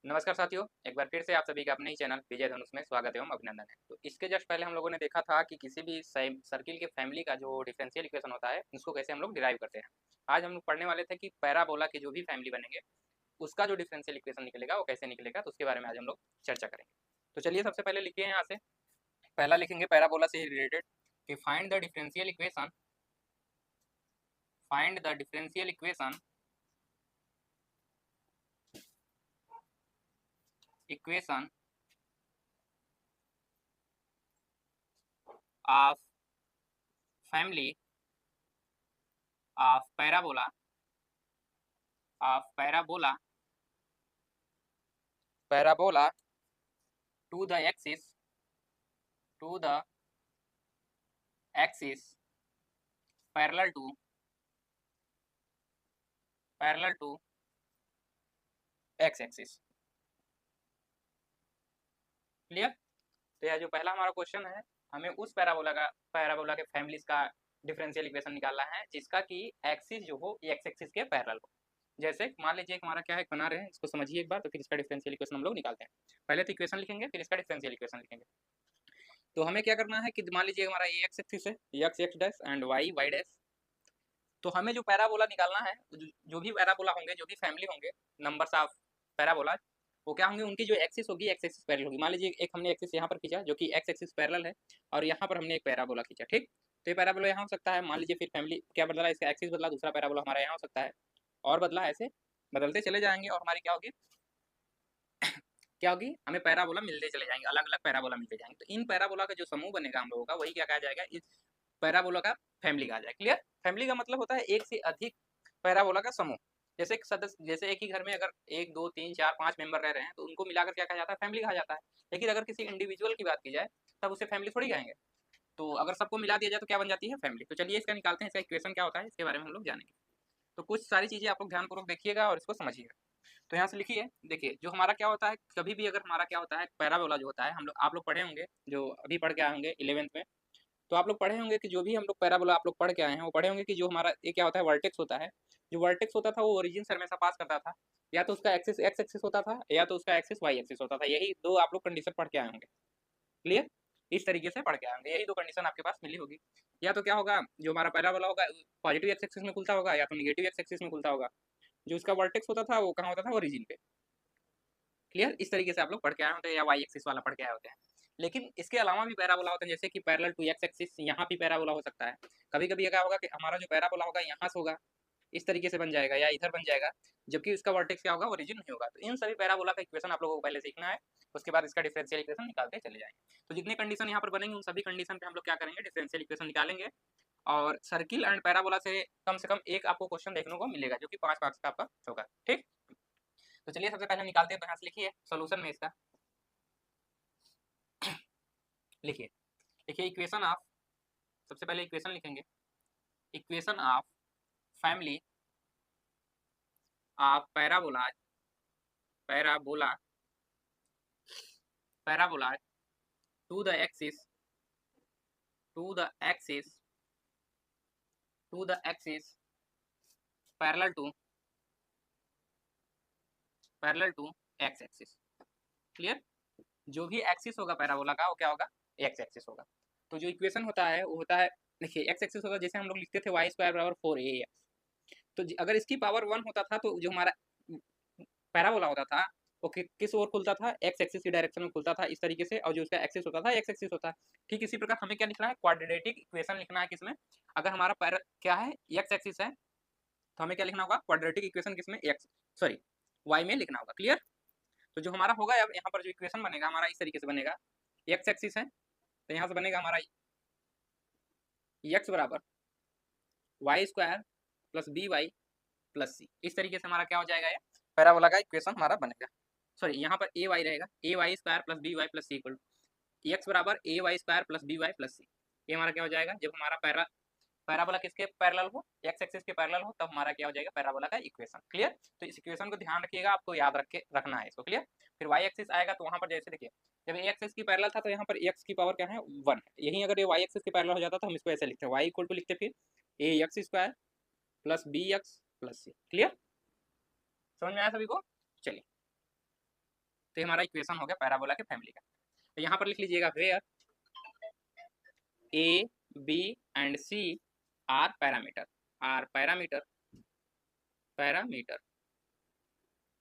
नमस्कार साथियों, एक बार फिर से आप सभी का अपने ही चैनल विजय धनुष में स्वागत एवं अभिनंदन है। तो इसके जस्ट पहले हम लोगों ने देखा था कि किसी भी सर्किल के फैमिली का जो डिफरेंशियल इक्वेशन होता है उसको कैसे हम लोग डिराइव करते हैं। आज हम लोग पढ़ने वाले थे कि पैराबोला के जो भी फैमिली बनेंगे उसका जो डिफरेंशियल इक्वेशन निकलेगा वो कैसे निकलेगा, तो उसके बारे में आज हम लोग चर्चा करेंगे। तो चलिए सबसे पहले लिखिए यहाँ से, पहला लिखेंगे पैराबोला से रिलेटेड कि find the differential equation, find the differential equation equation of family of parabola, of parabola, parabola to the axis, to the axis parallel to, parallel to x axis। Clear. तो यह जो पहला हमारा question है, हमें उस parabola के families का डिफरेंशियल इक्वेशन निकालना है जिसका कि एक्सिस जो हो एक्स एक्सिस के पैरेलल हो। जैसे मान लीजिए हमारा क्या है, बना रहे हैं, इसको समझिए एक बार, तो फिर इसका डिफरेंशियल इक्वेशन हम लोग निकालते हैं। पहले तो इक्वेशन लिखेंगे, फिर इसका डिफरेंशियल इक्वेशन लिखेंगे। तो हमें क्या करना है कि मान लीजिए हमारा ये एक्स एक्सिस है, x x dash and y y dash. तो हमें जो पैराबोला निकालना है, जो भी पैराबोला होंगे, जो भी फैमिली होंगे, नंबर्स ऑफ पैराबोला, वो क्या होंगे, उनकी जो एक्सिस होगी एक्स एक्सिस पैरेलल होगी। मान लीजिए एक हमने एक्सिस यहाँ पर खींचा जो कि एक्स एक्सिस पैरेलल है, और यहाँ पर हमने एक पैराबोला खींचा, ठीक। तो ये पैराबोला यहाँ हो सकता है, मान लीजिए फिर फैमिली क्या बदला, इसका एक्सिस बदला, दूसरा पैराबोला हमारा यहाँ हो सकता है, और बदला, ऐसे बदलते चले जाएंगे और हमारी क्या होगी क्या होगी, हमें पैराबोला मिलते चले जाएंगे, अलग अलग पैराबोला मिलते जाएंगे। तो इन पैराबोला का जो समूह बनेगा हम लोगों का, वही क्या कहा जाएगा, इस पैराबोला का फैमिली कहा जाएगा। क्लियर। फैमिली का मतलब होता है एक से अधिक पैराबोला का समूह। जैसे एक सदस्य, जैसे एक ही घर में अगर 1 2 3 4 5 मेंबर रह रहे हैं तो उनको मिलाकर क्या कहा जाता है, फैमिली कहा जाता है। लेकिन अगर किसी इंडिविजुअल की बात की जाए तब उसे फैमिली थोड़ी कहेंगे। तो अगर सबको मिला दिया जाए तो क्या बन जाती है, फैमिली। तो चलिए इसका निकालते हैं, इसका इक्वेशन क्या होता है इसके बारे में हम लोग जानेंगे। तो कुछ सारी चीजें आप लोग ध्यानपूर्वक देखिएगा और इसको समझिएगा। तो यहाँ से लिखिए, देखिए जो हमारा क्या होता है, कभी भी अगर हमारा क्या होता है, पैराबोला जो होता है, हम लोग आप लोग पढ़े होंगे, जो अभी पढ़ के आए होंगे 11th में, तो आप लोग पढ़े होंगे कि जो भी हम लोग पैराबोला आप लोग पढ़ के आए हैं, वो पढ़े होंगे कि जो हमारा ये क्या होता है, वर्टेक्स होता है। जो वर्टेक्स होता था वो ओरिजिन से हमेशा पास करता था, या तो उसका एक्सिस एक्स एक्सिस होता था, या तो उसका एक्सिस वाई एक्सिस होता था। यही दो आप लोग कंडीशन पढ़ के आए होंगे। क्लियर। इस तरीके से पढ़ के आए होंगे, यही दो कंडीशन आपके पास मिली होगी। या तो क्या होगा, जो हमारा पैराबोला होगा पॉजिटिव एक्स एक्सिस में खुलता होगा, या तो निगेटिव एक्स एक्सिस में खुलता होगा। जो उसका वर्टेक्स होता था वो कहाँ होता था, ओरिजिन पे। क्लियर। इस तरीके से आप लोग पढ़ के आए होते हैं, या वाई एक्सिस वाला पढ़ के आए होते हैं। लेकिन इसके अलावा भी पैराबोला होते हैं, जैसे कि पैरेलल टू एक्स एक्सिस, यहाँ भी पैराबोला हो सकता है। कभी कभी क्या होगा कि हमारा जो पैराबोला होगा यहाँ से होगा, इस तरीके से बन जाएगा, या इधर बन जाएगा, जबकि उसका वर्टेक्स क्या होगा, ओरिजिन नहीं होगा। तो इन सभी पैराबोला का इक्वेशन आप लोगों को पहले सीखना है, उसके बाद इसका डिफरेंशियल इक्वेशन निकालते चले जाएंगे। तो जितने कंडीशन यहाँ पर बनेंगे उन सभी कंडीशन पे हम लोग क्या करेंगे, डिफरेंशियल इक्वेशन निकालेंगे। और सर्किल एंड पैराबोला से कम एक आपको क्वेश्चन देखने को मिलेगा, जो कि 5 मार्क्स का आपका होगा, ठीक। तो चलिए सबसे पहले निकालते हैं। तो यहाँ से लिखिए सोल्यूशन में इसका, लिखिए लिखिए इक्वेशन ऑफ, सबसे पहले इक्वेशन लिखेंगे, equation of family of parabola, parabola, parabola to the axis, to the axis, to the axis parallel to, parallel to x axis. Clear. जो भी एक्सिस होगा पैराबोला का वो क्या होगा, एक्स एक्सिस होगा। तो जो इक्वेशन होता है वो होता है, देखिए एक्स एक्सिस होगा, जैसे हम लोग लिखते थे वाई स्क्वायर बराबर 4ax। तो अगर इसकी पावर 1 होता था तो जो हमारा पैराबोला होता था वो किस ओर खुलता था, एक्स एक्सिस की डायरेक्शन में खुलता था, इस तरीके से। और जो उसका एक्सिस होता था एक्स एक्सिस होता है। ठीक इसी प्रकार हमें क्या लिखना है, क्वाड्रेटिक इक्वेशन लिखना है किसमें, अगर हमारा पैरा क्या है, एक्स एक्सिस है, तो हमें क्या लिखना होगा, क्वाड्रेटिक इक्वेशन किसमें, एक्स सॉरी वाई में लिखना होगा। क्लियर। तो जो हमारा होगा, अब यहाँ पर जो इक्वेशन बनेगा हमारा इस तरीके से बनेगा, एक्स एक्सिस है तो यहाँ से बनेगा हमारा एक्स बराबर Y square plus B Y plus C. इस तरीके से हमारा क्या हो जाएगा, ये पैराबोला का इक्वेशन हमारा बनेगा। सॉरी यहाँ पर ए वाई रहेगा, a y square plus B Y plus c equal x बराबर a y square plus B Y plus c. ये हमारा क्या हो जाएगा, जब हमारा पैराबोला किसके पैरेलल हो, एक्स एक्सिस के पैरेलल हो, तब हमारा क्या हो जाएगा, पैराबोला का इक्वेशन। क्लियर। तो इस इक्वेशन को ध्यान रखिएगा, आपको याद रखना है इसको। क्लियर। फिर वाई एक्सिस आएगा तो वहाँ पर जैसे देखिए, जब ए एक्सिस की पैरेलल था तो यहाँ पर एक्स की पावर क्या है, 1 है। यहीं अगर ये वाई एक्सिस के पैरेलल हो जाता तो हम इसको ऐसे लिखते हैं, वाई इक्वल टू लिखते फिर a x square plus b x plus c. Clear. समझ में आया सभी को। चलिए तो ये हमारा इक्वेशन हो गया पैराबोला के फैमिली का। तो यहाँ पर लिख लीजिएगा where a b and c are parameter, are parameter, parameter,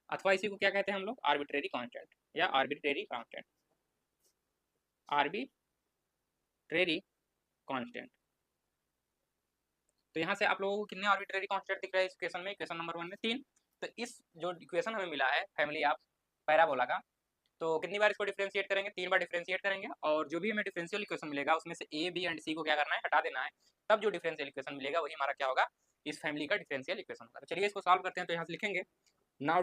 अथवा इसी को क्या कहते हैं हम लोग, आर्बिट्रेरी कांस्टेंट या आर्बिट्रेरी कांस्टेंट, आर्बिट्रेरी कांस्टेंट। तो यहाँ से आप लोगों को कितने आर्बिट्रेरी कांस्टेंट दिख रहे हैं इस इक्वेशन में, इक्वेशन नंबर 1 में 3। तो इस जो इक्वेशन हमें मिला है फैमिली ऑफ पैराबोला का, तो कितनी बार इसको डिफरेंशिएट करेंगे, 3 बार डिफरेंशिएट करेंगे, और जो भी हमें डिफरेंशियल इक्वेशन मिलेगा उसमें से ए बी एंड सी को क्या करना है, हटा देना है, तब जो डिफरेंशियल इक्वेशन मिलेगा वही हमारा क्या होगा, इस फैमिली का डिफरेंशियल इक्वेशन होगा। तो चलिए इसको सॉल्व करते हैं। तो यहाँ से लिखेंगे now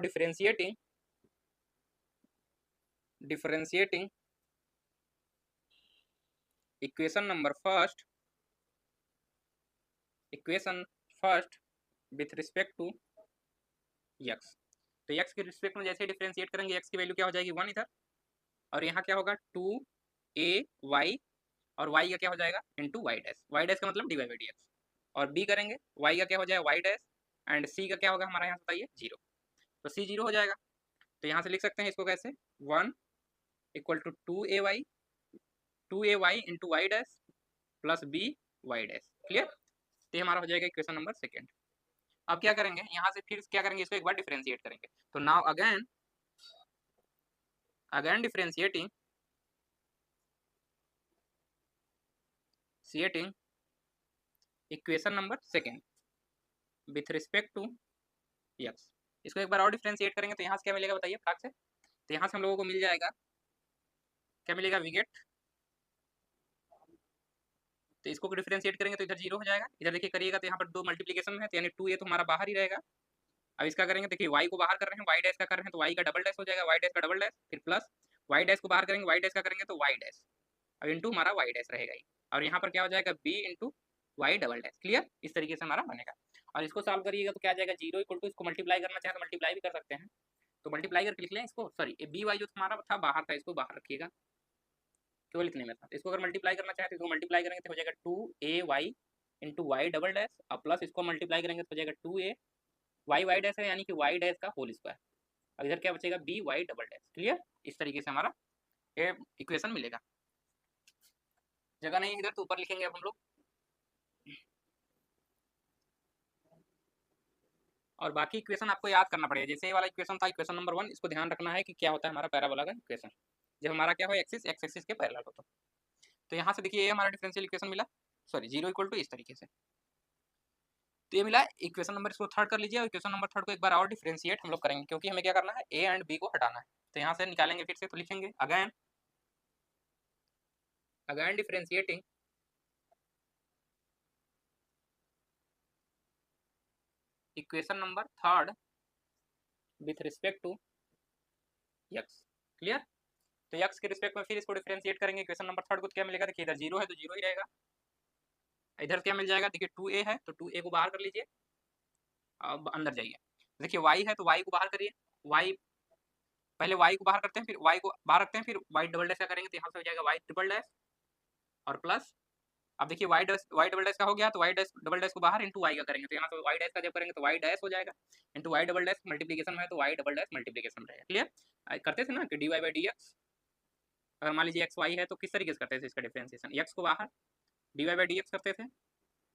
differentiating equation number first, equation first with respect to x. तो एक्स के रिस्पेक्ट में जैसे डिफरेंशिएट करेंगे एक्स की वैल्यू क्या हो जाएगी 1 इधर, और यहाँ क्या होगा 2ay, और y का क्या हो जाएगा into y dash, y dash का मतलब d y by d x, और b करेंगे y का क्या हो जाएगा वाई डैश, एंड c का क्या होगा हमारा यहाँ बताइए 0, तो c 0 हो जाएगा। तो यहाँ से लिख सकते हैं इसको कैसे, 1 equal to 2ay into y dash plus b y dash. Clear, तो हमारा हो जाएगा इक्वेशन नंबर सेकेंड। अब क्या करेंगे यहाँ से, फिर क्या करेंगे, इसको एक बार डिफरेंशिएट करेंगे। तो now again differentiating equation number second with respect to x. इसको एक बार और डिफरेंशिएट करेंगे तो यहाँ से क्या मिलेगा बताइए फटाक से। तो यहाँ से हम लोगों को मिल जाएगा, क्या मिलेगा, विगेट। तो इसको डिफरेंशिएट करेंगे तो इधर 0 हो जाएगा, इधर देखिए करिएगा तो यहाँ पर 2 मल्टीप्लिकेशन है, तो यानी 2a तो हमारा बाहर ही रहेगा। अब इसका करेंगे, देखिए y को बाहर कर रहे हैं, y डैश का कर रहे हैं तो y का डबल डैश हो जाएगा, y डैश का डबल डैश, फिर प्लस y डैश को बाहर करेंगे, y डैश का करेंगे तो y डैश, अब इंटू हमारा y डैश रहेगा ही, और यहाँ पर क्या हो जाएगा b into y double dash. Clear, इस तरीके से हमारा बनेगा। और इसको सॉल्व करिएगा तो क्या आ जाएगा 0 इक्वल टू, इसको मल्टीप्लाई करना चाहे तो मल्टीप्लाई भी कर सकते हैं, तो मल्टीप्लाई करके लिख लें इसको, सॉरी बी वाई जो हमारा था बाहर था इसको बाहर रखिएगा केवल इतने में था। इसको अगर मल्टीप्लाई करना चाहे तो इसको मल्टीप्लाई करेंगे तो हो जाएगा 2ay into y double dash, और प्लस इसको मल्टीप्लाई करेंगे तो हो जाएगा 2a वाई डैश है, यानी कि वाई डैश का होल स्क्वायर, अब इधर क्या बचेगा b y double dash. Clear, इस तरीके से हमारा ये इक्वेशन मिलेगा। जगह नहीं इधर तो ऊपर लिखेंगे अब हम लोग, और बाकी इक्वेशन आपको याद करना पड़ेगा। जैसे ये वाला इक्वेशन था इक्वेशन नंबर 1, इसको ध्यान रखना है कि क्या होता है हमारा पैराबोला का इक्वेशन, जब हमारा क्या हो एक्सिस एक्स एक्सिस के पैरेलल हो। तो यहाँ से देखिए ये हमारा डिफरेंशियल इक्वेशन मिला, सॉरी 0 इक्वल टू इस तरीके से, तो ये मिला इक्वेशन नंबर, इसको थर्ड कर लीजिए, और इक्वेशन नंबर थर्ड को एक बार और डिफरेंशिएट हम लोग करेंगे, क्योंकि हमें क्या करना है ए एंड बी को हटाना है। तो यहाँ से निकालेंगे फिर से, तो लिखेंगे again differentiating equation number third with respect to x. Clear, तो एक्स के रिस्पेक्ट में फिर इसको डिफरेंशिएट करेंगे इक्वेशन नंबर थर्ड को, तो क्या मिलेगा, देखिए इधर 0 है तो 0 ही रहेगा, इधर क्या मिल जाएगा, देखिए 2a है तो 2a को बाहर कर लीजिए, अब अंदर जाइए, देखिए y है तो y को बाहर करिए, y पहले y को बाहर करते हैं, फिर y को बाहर रखते हैं, फिर y डबल डैश का करेंगे तो यहाँ से हो जाएगा y ट्रिपल डैश, और प्लस अब देखिए y डबल डैश का हो गया तो y डैश डबल डैश को बाहर इंटू y का करेंगे, तो यहाँ से y डैश का जब करेंगे तो y डैश हो जाएगा, into y double dash multiplication में है तो y डबल डैश मल्टीप्लिकेशन में रहेगा। क्लियर, करते थे ना कि dy बाई डी एक्स, अगर मान लीजिए एक्स वाई है तो किस तरीके से करते थे इसका डिफरेंशिएशन, एक्स को बाहर dy बाई डी एक्स करते थे,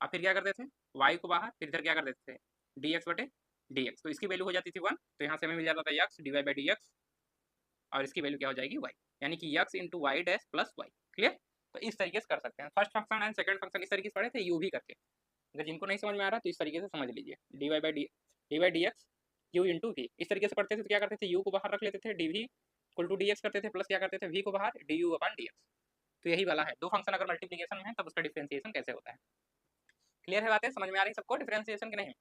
और फिर क्या करते थे y को बाहर, फिर इधर क्या कर देते थे dx बटे dx, तो इसकी वैल्यू हो जाती थी 1, तो यहाँ से हमें मिल जाता था x dy by d x, और इसकी वैल्यू क्या हो जाएगी y, यानी कि x into y dash plus y. Clear, तो इस तरीके से कर सकते हैं। First function and second function इस तरीके से पढ़े थे, यू भी करके, अगर जिनको नहीं समझ में आ रहा तो इस तरीके से समझ लीजिए, d by d x u into v, इस तरीके से पढ़ते थे। तो क्या करते थे यू को बाहर रख लेते थे, d v equal to d x करते थे, प्लस क्या करते थे वी को बाहर d u upon d x. तो यही वाला है, दो फंक्शन अगर मल्टीप्लिकेशन में है तब उसका डिफरेंशिएशन कैसे होता है। क्लियर है बातें, समझ में आ रही सबको डिफरेंशिएशन की नहीं।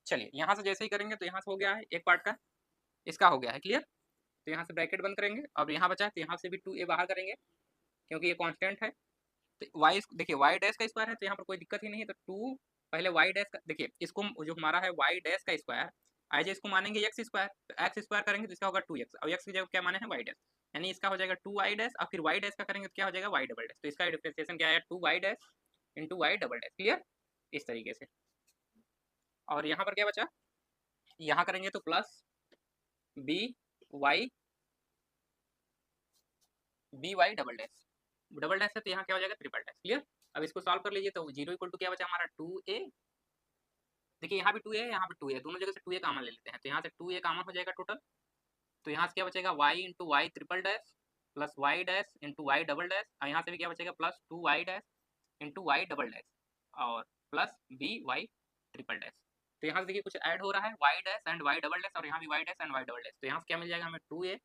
चलिए यहाँ से जैसे ही करेंगे तो यहाँ से हो गया है एक पार्ट का, इसका हो गया है क्लियर। तो यहाँ से ब्रैकेट बंद करेंगे, अब यहाँ बचा है तो यहाँ से भी 2a बाहर करेंगे क्योंकि ये कांस्टेंट है। तो y देखिए y डैश का स्क्वायर है तो यहाँ पर कोई दिक्कत ही नहीं है, तो 2 पहले y डैश का, देखिए इसको जो हमारा है y डैश का स्क्वायर आज इसको मानेंगे x स्क्वायर, तो x स्क्वायर करेंगे तो इसका होगा 2x, और x की जगह क्या माने हैं y डैश, यानी इसका हो जाएगा 2y डैश, और फिर y डैश का करेंगे तो क्या हो जाएगा y डबल डैश, तो इसका डिफरेंशिएशन क्या है 2y dash into y double dash. Clear, इस तरीके से। और यहाँ पर क्या बचा, यहाँ करेंगे तो plus B y b y double dash है तो यहाँ क्या हो जाएगा ट्रिपल डैश। क्लियर। अब इसको सॉल्व कर लीजिए तो जीरो इक्वल टू क्या बचा हमारा 2a। देखिए यहाँ भी 2a है, यहाँ भी 2a है, दोनों जगह से 2a कॉमन ले लेते हैं तो यहाँ से 2a कॉमन हो जाएगा टोटल। तो यहाँ से क्या बचेगा y into y triple dash plus y dash into y double dash, और यहाँ से भी क्या बचेगा plus 2y dash into y double dash और plus B y triple dash. तो यहाँ से देखिए कुछ ऐड हो रहा है y dash and y double dash और यहाँ भी y dash and y double dash. तो यहाँ से क्या मिल जाएगा हमें 2a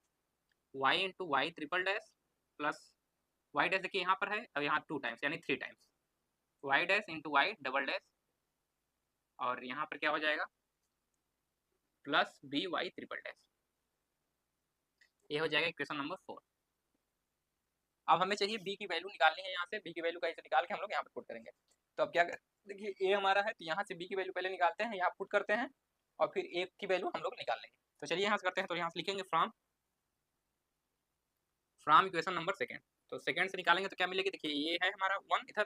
y into y triple dash plus y dash देखिए यहाँ पर है और यहाँ 2 टाइम्स यानी 3 times y dash into y double dash और यहाँ पर क्या हो जाएगा plus B y triple dash. ये हो जाएगा इक्वेशन नंबर 4। अब हमें चाहिए b की वैल्यू निकालनी है, यहाँ से b की वैल्यू कैसे निकाल के हम लोग यहाँ पर पुट करेंगे। तो अब क्या देखिए a हमारा है तो यहाँ से b की वैल्यू पहले निकालते हैं, यहाँ पुट करते हैं और फिर a की वैल्यू हम लोग निकाल लेंगे। तो चलिए यहाँ से करते हैं, तो यहाँ से लिखेंगे फ्रॉम इक्वेशन नंबर सेकेंड। तो सेकेंड से निकालेंगे तो क्या मिलेगी, देखिए ये है हमारा 1, इधर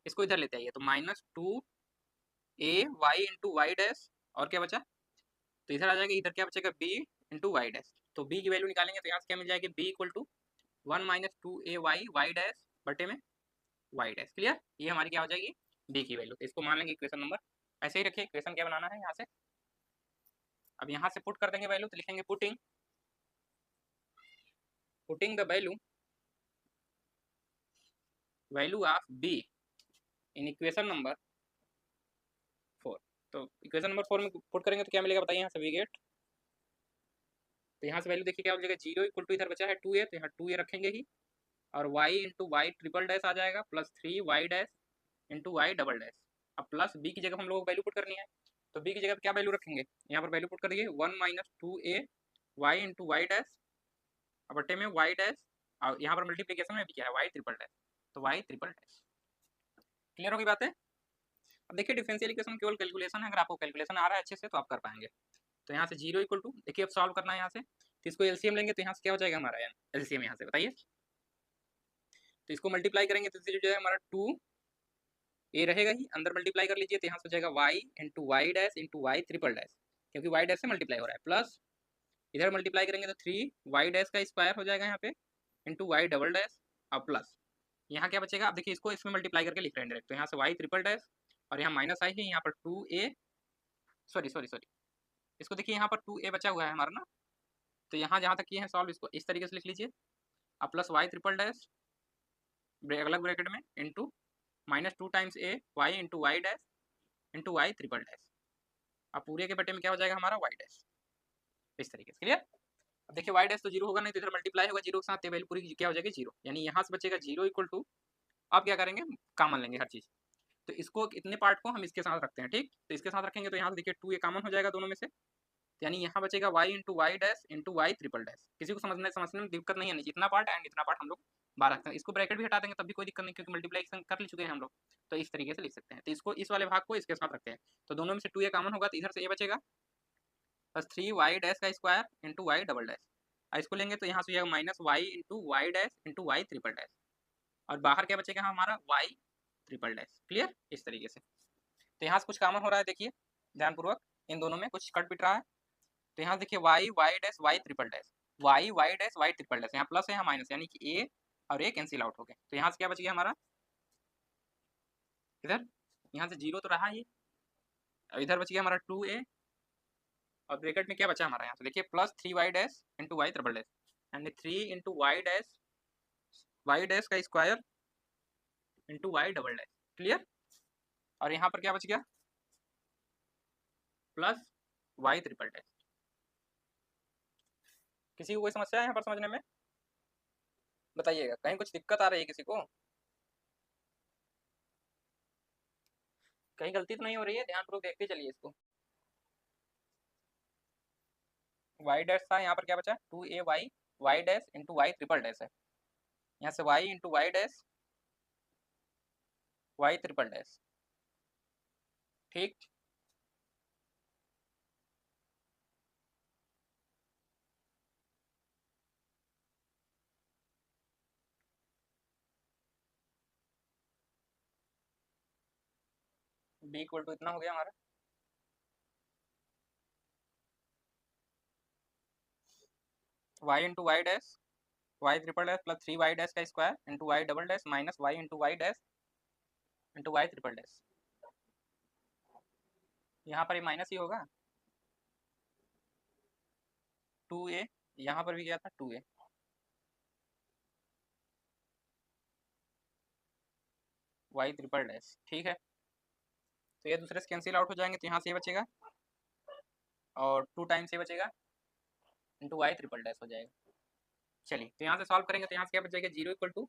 इसको इधर लेते आइए तो -2a y into y dash और क्या बचा तो इधर आ जाएगा, इधर क्या बचेगा b इंटू वाई डैश। तो b की वैल्यू निकालेंगे तो यहाँ से क्या मिल जाएगी b equal to 1 -2a y dash बटे में वाई डैश। क्लियर। ये हमारी क्या हो जाएगी b की वैल्यू। तो इसको मान लेंगे इक्वेशन नंबर, ऐसे ही रखिए इक्वेशन क्या बनाना है यहाँ से। अब यहाँ से पुट कर देंगे वैल्यू तो लिखेंगे putting the value of b in equation number 4। तो इक्वेशन नंबर 4 में पुट करेंगे तो क्या मिलेगा बताइए, यहाँ से वी गेट, तो यहाँ से वैल्यू देखिए क्या हो जाएगा, जीरो इक्वल टू इधर बचा है 2a तो यहाँ 2a रखेंगे ही और y into y triple dash आ जाएगा plus 3y dash into y double dash. अब प्लस b की जगह हम लोग को वैल्यू पुट करनी है तो b की जगह क्या वैल्यू रखेंगे, यहाँ पर वैल्यू पुट करिए 1 -2a y into y dash बटे में y डैश और यहाँ पर मल्टीप्लीकेशन में भी क्या है y ट्रिपल डैश, तो y ट्रिपल डैश। क्लियर होगी बात है। अब देखिए डिफरेंशियल इक्वेशन केवल कैलकुलेशन है, अगर आपको कैलकुलेशन आ रहा है अच्छे से तो आप कर पाएंगे। तो यहाँ से जीरो इक्वल टू देखिए अब सॉल्व करना है यहाँ से, तो इसको एलसीएम लेंगे तो यहाँ से क्या हो जाएगा हमारा एलसीएम यहाँ से बताइए, तो इसको मल्टीप्लाई करेंगे तो जो है हमारा 2a रहेगा ही, अंदर मल्टीप्लाई कर लीजिए तो यहाँ से हो जाएगा y into y dash into y triple dash क्योंकि y डैश से मल्टीप्लाई हो रहा है प्लस इधर मल्टीप्लाई करेंगे तो 3y डैश का स्क्वायर हो जाएगा यहाँ पे इंटू वाई डबल डैश और प्लस यहाँ क्या बचेगा, अब देखिए इसको इसमें मल्टीप्लाई करके लिख रहे हैं डायरेक्ट, तो यहाँ से y ट्रिपल डैश और यहाँ माइनस आई है यहाँ पर 2a सॉरी इसको देखिए यहाँ पर 2a बचा हुआ है हमारा ना, तो यहाँ जहाँ तक किए हैं सॉल्व इसको इस तरीके से लिख लीजिए अब प्लस वाई ट्रिपल डैश अलग ब्रैकेट में into -2 times a y into y dash into y triple dash. अब पूरे के बटे में क्या हो जाएगा हमारा y डैश, इस तरीके से। क्लियर। अब देखिए y डैश तो जीरो होगा नहीं तो इधर मल्टीप्लाई होगा जीरो के साथ, वैल्यू पूरी क्या हो जाएगी जीरो, यानी यहाँ से बचेगा जीरो इक्वल टू, अब क्या करेंगे कॉमन लेंगे हर चीज़, तो इसको इतने पार्ट को हम इसके साथ रखते हैं ठीक, तो इसके साथ रखेंगे तो यहाँ से देखिए 2a कॉमन हो जाएगा दोनों में से, यानी यहाँ बचेगा y into y dash into y triple dash. किसी को समझने में दिक्कत नहीं है, नहीं इतना पार्ट एंड इतना पार्ट हम लोग बाहर रखते हैं, इसको ब्रैकेट भी हटा देंगे तब भी कोई दिक्कत नहीं क्योंकि मल्टीप्लिकेशन कर चुके हैं हम लोग, तो इस तरीके से लिख सकते हैं। तो इसको इस वाले भाग को इसके साथ रखते हैं तो दोनों में से 2a कॉमन होगा तो इधर से a बचेगा प्लस 3y डैश का square into y double dash, इसको लेंगे तो यहाँ से जाएगा minus y into y dash into y triple dash और बाहर क्या बचेगा हमारा y ट्रिपल डैश। क्लियर। इस तरीके से तो यहाँ से कुछ कॉमन हो रहा है, देखिए ध्यानपूर्वक इन दोनों में कुछ कट पिट रहा है, तो यहाँ देखिए y dash y triple dash y dash y triple dash, यहाँ प्लस है यहाँ माइनस, यानी कि a और a कैंसिल आउट हो गए, तो यहाँ से क्या बच गया हमारा इधर, यहाँ से जीरो तो रहा ही, इधर बच गया हमारा 2a और ब्रैकेट में क्या बचा हमारा यहाँ से देखिए plus 3y dash into y triple dash यानी 3 इंटू वाई डैश का square into y double dash. Clear. और यहाँ पर क्या बच गया प्लस वाई ट्रिपल डैश। किसी को कोई समस्या है यहाँ पर समझने में बताइएगा, कहीं कुछ दिक्कत आ रही है किसी को, कहीं गलती तो नहीं हो रही है, ध्यानपूर्वक देखते चलिए इसको। वाई डैश था यहाँ पर क्या बचा 2a y dash into y triple dash है, यहाँ से y into y dash y triple dash. ठीक। b इक्वल टू इतना हो गया हमारा, y into y dash y triple dash plus 3 y dash का square into y double dash minus y into y dash into y triple dash. यहाँ पर ये minus ही होगा, 2a, यहाँ पर भी क्या था 2a, वाई ट्रिपल डैश। ठीक है, तो ये दूसरे से कैंसिल आउट हो जाएंगे, तो यहाँ से ये बचेगा और 2 टाइम्स ये बचेगा इंटू वाई ट्रिपल डैश हो जाएगा। चलिए, तो यहाँ से सॉल्व करेंगे तो यहाँ से क्या बचेगा, 0 इक्वल टू,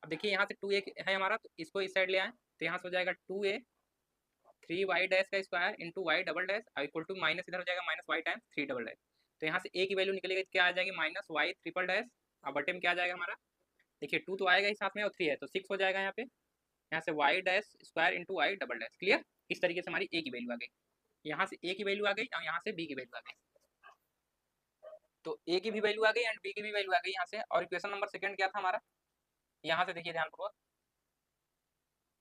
अब देखिए यहाँ से 2a है हमारा, तो इसको इस साइड ले आए, तो यहाँ से हो जाएगा 2a 3 वाई डैश का square into y double dash equal to minus इधर हो जाएगा minus y times 3 double dash. तो यहाँ से a की वैल्यू निकलेगी, क्या आ जाएगी माइनस वाई ट्रिपल डैश, और बटे में क्या आ जाएगा हमारा, देखिए 2 तो आएगा ही साथ में और 3 है तो 6 हो जाएगा यहाँ पे, यहाँ से y dash square into y double dash. Clear, इस तरीके से हमारी a की वैल्यू आ गई, यहाँ से a की वैल्यू आ गई और यहाँ से b की वैल्यू आ गई, तो a की भी वैल्यू आ गई एंड b की भी वैल्यू आ गई यहाँ से। और इक्वेशन नंबर सेकंड क्या था हमारा, यहाँ से देखिए ध्यानपूर्वक,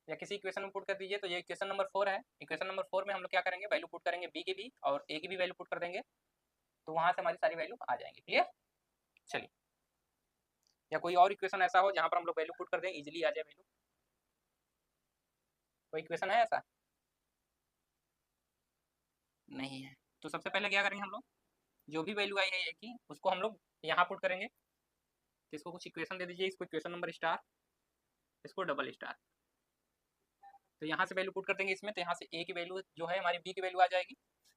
या किसी इक्वेशन में पुट कर दीजिए, तो ये इक्वेशन नंबर 4 है। इक्वेशन नंबर 4 में हम लोग क्या करेंगे, वैल्यू पुट करेंगे b की भी और a की भी वैल्यू पुट कर देंगे, तो वहां से हमारी सारी वैल्यू आ जाएंगी। क्लियर, चलिए, या कोई और इक्वेशन ऐसा हो जहां पर हम लोग वैल्यू पुट कर दें, इजीली आ जाए वैल्यू, कोई इक्वेशन है ऐसा? नहीं है, तो सबसे पहले क्या करेंगे हम लोग, जो भी वैल्यू आई है a की उसको हम लोग यहाँ पुट करेंगे, तो इसको कुछ इक्वेशन दे दीजिए, इसको इक्वेशन नंबर स्टार, इसको डबल स्टार, तो यहाँ से वैल्यू पुट कर देंगे इसमें, तो यहाँ से a की वैल्यू जो है हमारी b की वैल्यू आ जाएगी,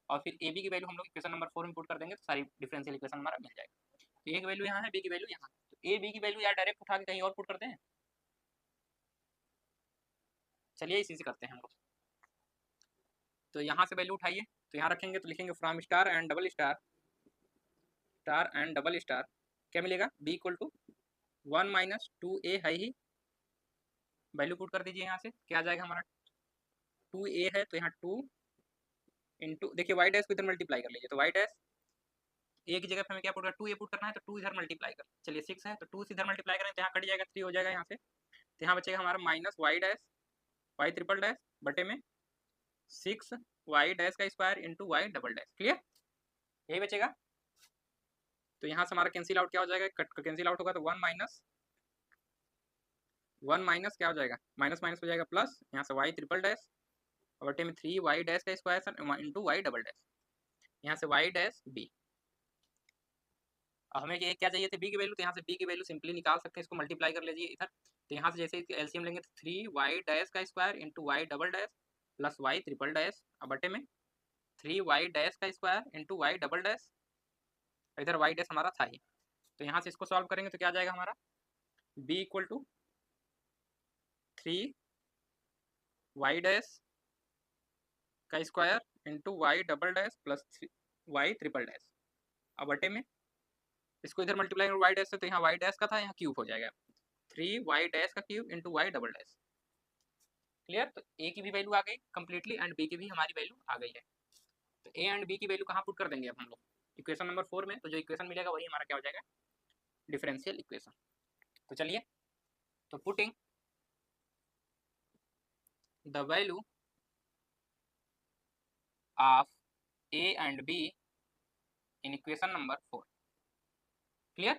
और फिर ab की वैल्यू हम लोग इक्वेशन नंबर 4 में पुट कर देंगे, तो सारी डिफरेंशियल इक्वेशन हमारा मिल जाएगा। तो a की वैल्यू यहाँ है, b की वैल्यू यहाँ, तो a b की वैल्यू यार डायरेक्ट उठा के कहीं और पुट करते हैं, चलिए इसी से करते हैं हम लोग। तो यहाँ से वैल्यू उठाइए, तो यहाँ रखेंगे तो लिखेंगे from star and double star, star and double star, क्या मिलेगा, b equal to 1 minus 2a है ही, वैल्यू पुट कर दीजिए यहाँ से, क्या आ जाएगा हमारा 2a है, तो यहाँ 2 इंटू, देखिए वाई डैश को इधर मल्टीप्लाई कर लीजिए, तो वाई डैश a की जगह पे हमें क्या पुट करना है, 2a पुट करना है, तो 2 इधर मल्टीप्लाई कर, चलिए 6 है तो 2 इधर मल्टीप्लाई करें तो यहाँ कट जाएगा, 3 हो जाएगा यहाँ से, तो यहाँ बचेगा हमारा minus y dash y triple dash बटे में 6 वाई डैश का square into y double dash. Clear, यही बचेगा, तो यहाँ से हमारा कैंसिल आउट क्या हो जाएगा, कट कैंसिल आउट होगा तो 1 माइनस क्या हो जाएगा, माइनस माइनस हो जाएगा प्लस, यहाँ से वाई ट्रिपल डैश बटे में 3 वाई डैश का square into y double dash, यहाँ से वाई डैश बी। अब हमें ये क्या चाहिए थे, बी की वैल्यू, तो यहाँ से बी की वैल्यू सिंपली निकाल सकते हैं, इसको मल्टीप्लाई कर लीजिए इधर, तो यहाँ से जैसे एलसीएम लेंगे तो 3 वाई डैश का square into y double dash plus y triple dash बटे में 3 वाई डैश का square into y double dash, इधर वाई डैश हमारा था ही, तो यहाँ से इसको सॉल्व करेंगे तो क्या आ जाएगा हमारा, b equal to 3 y dash का square into y double dash plus y triple dash, अब बटे में इसको इधर मल्टीप्लाई वाई डैश से, तो यहाँ वाई डैश का था यहाँ क्यूब हो जाएगा, 3 वाई डैश का cube into y double dash. Clear, तो ए की भी वैल्यू आ गई कंप्लीटली एंड बी की भी हमारी वैल्यू आ गई है, तो ए एंड बी की वैल्यू कहाँ पुट कर देंगे अब हम लोग, इक्वेशन नंबर 4 में, तो जो इक्वेशन मिलेगा वही हमारा क्या हो जाएगा, डिफरेंशियल इक्वेशन। तो चलिए, तो putting the value of A and be in equation number 4। Clear,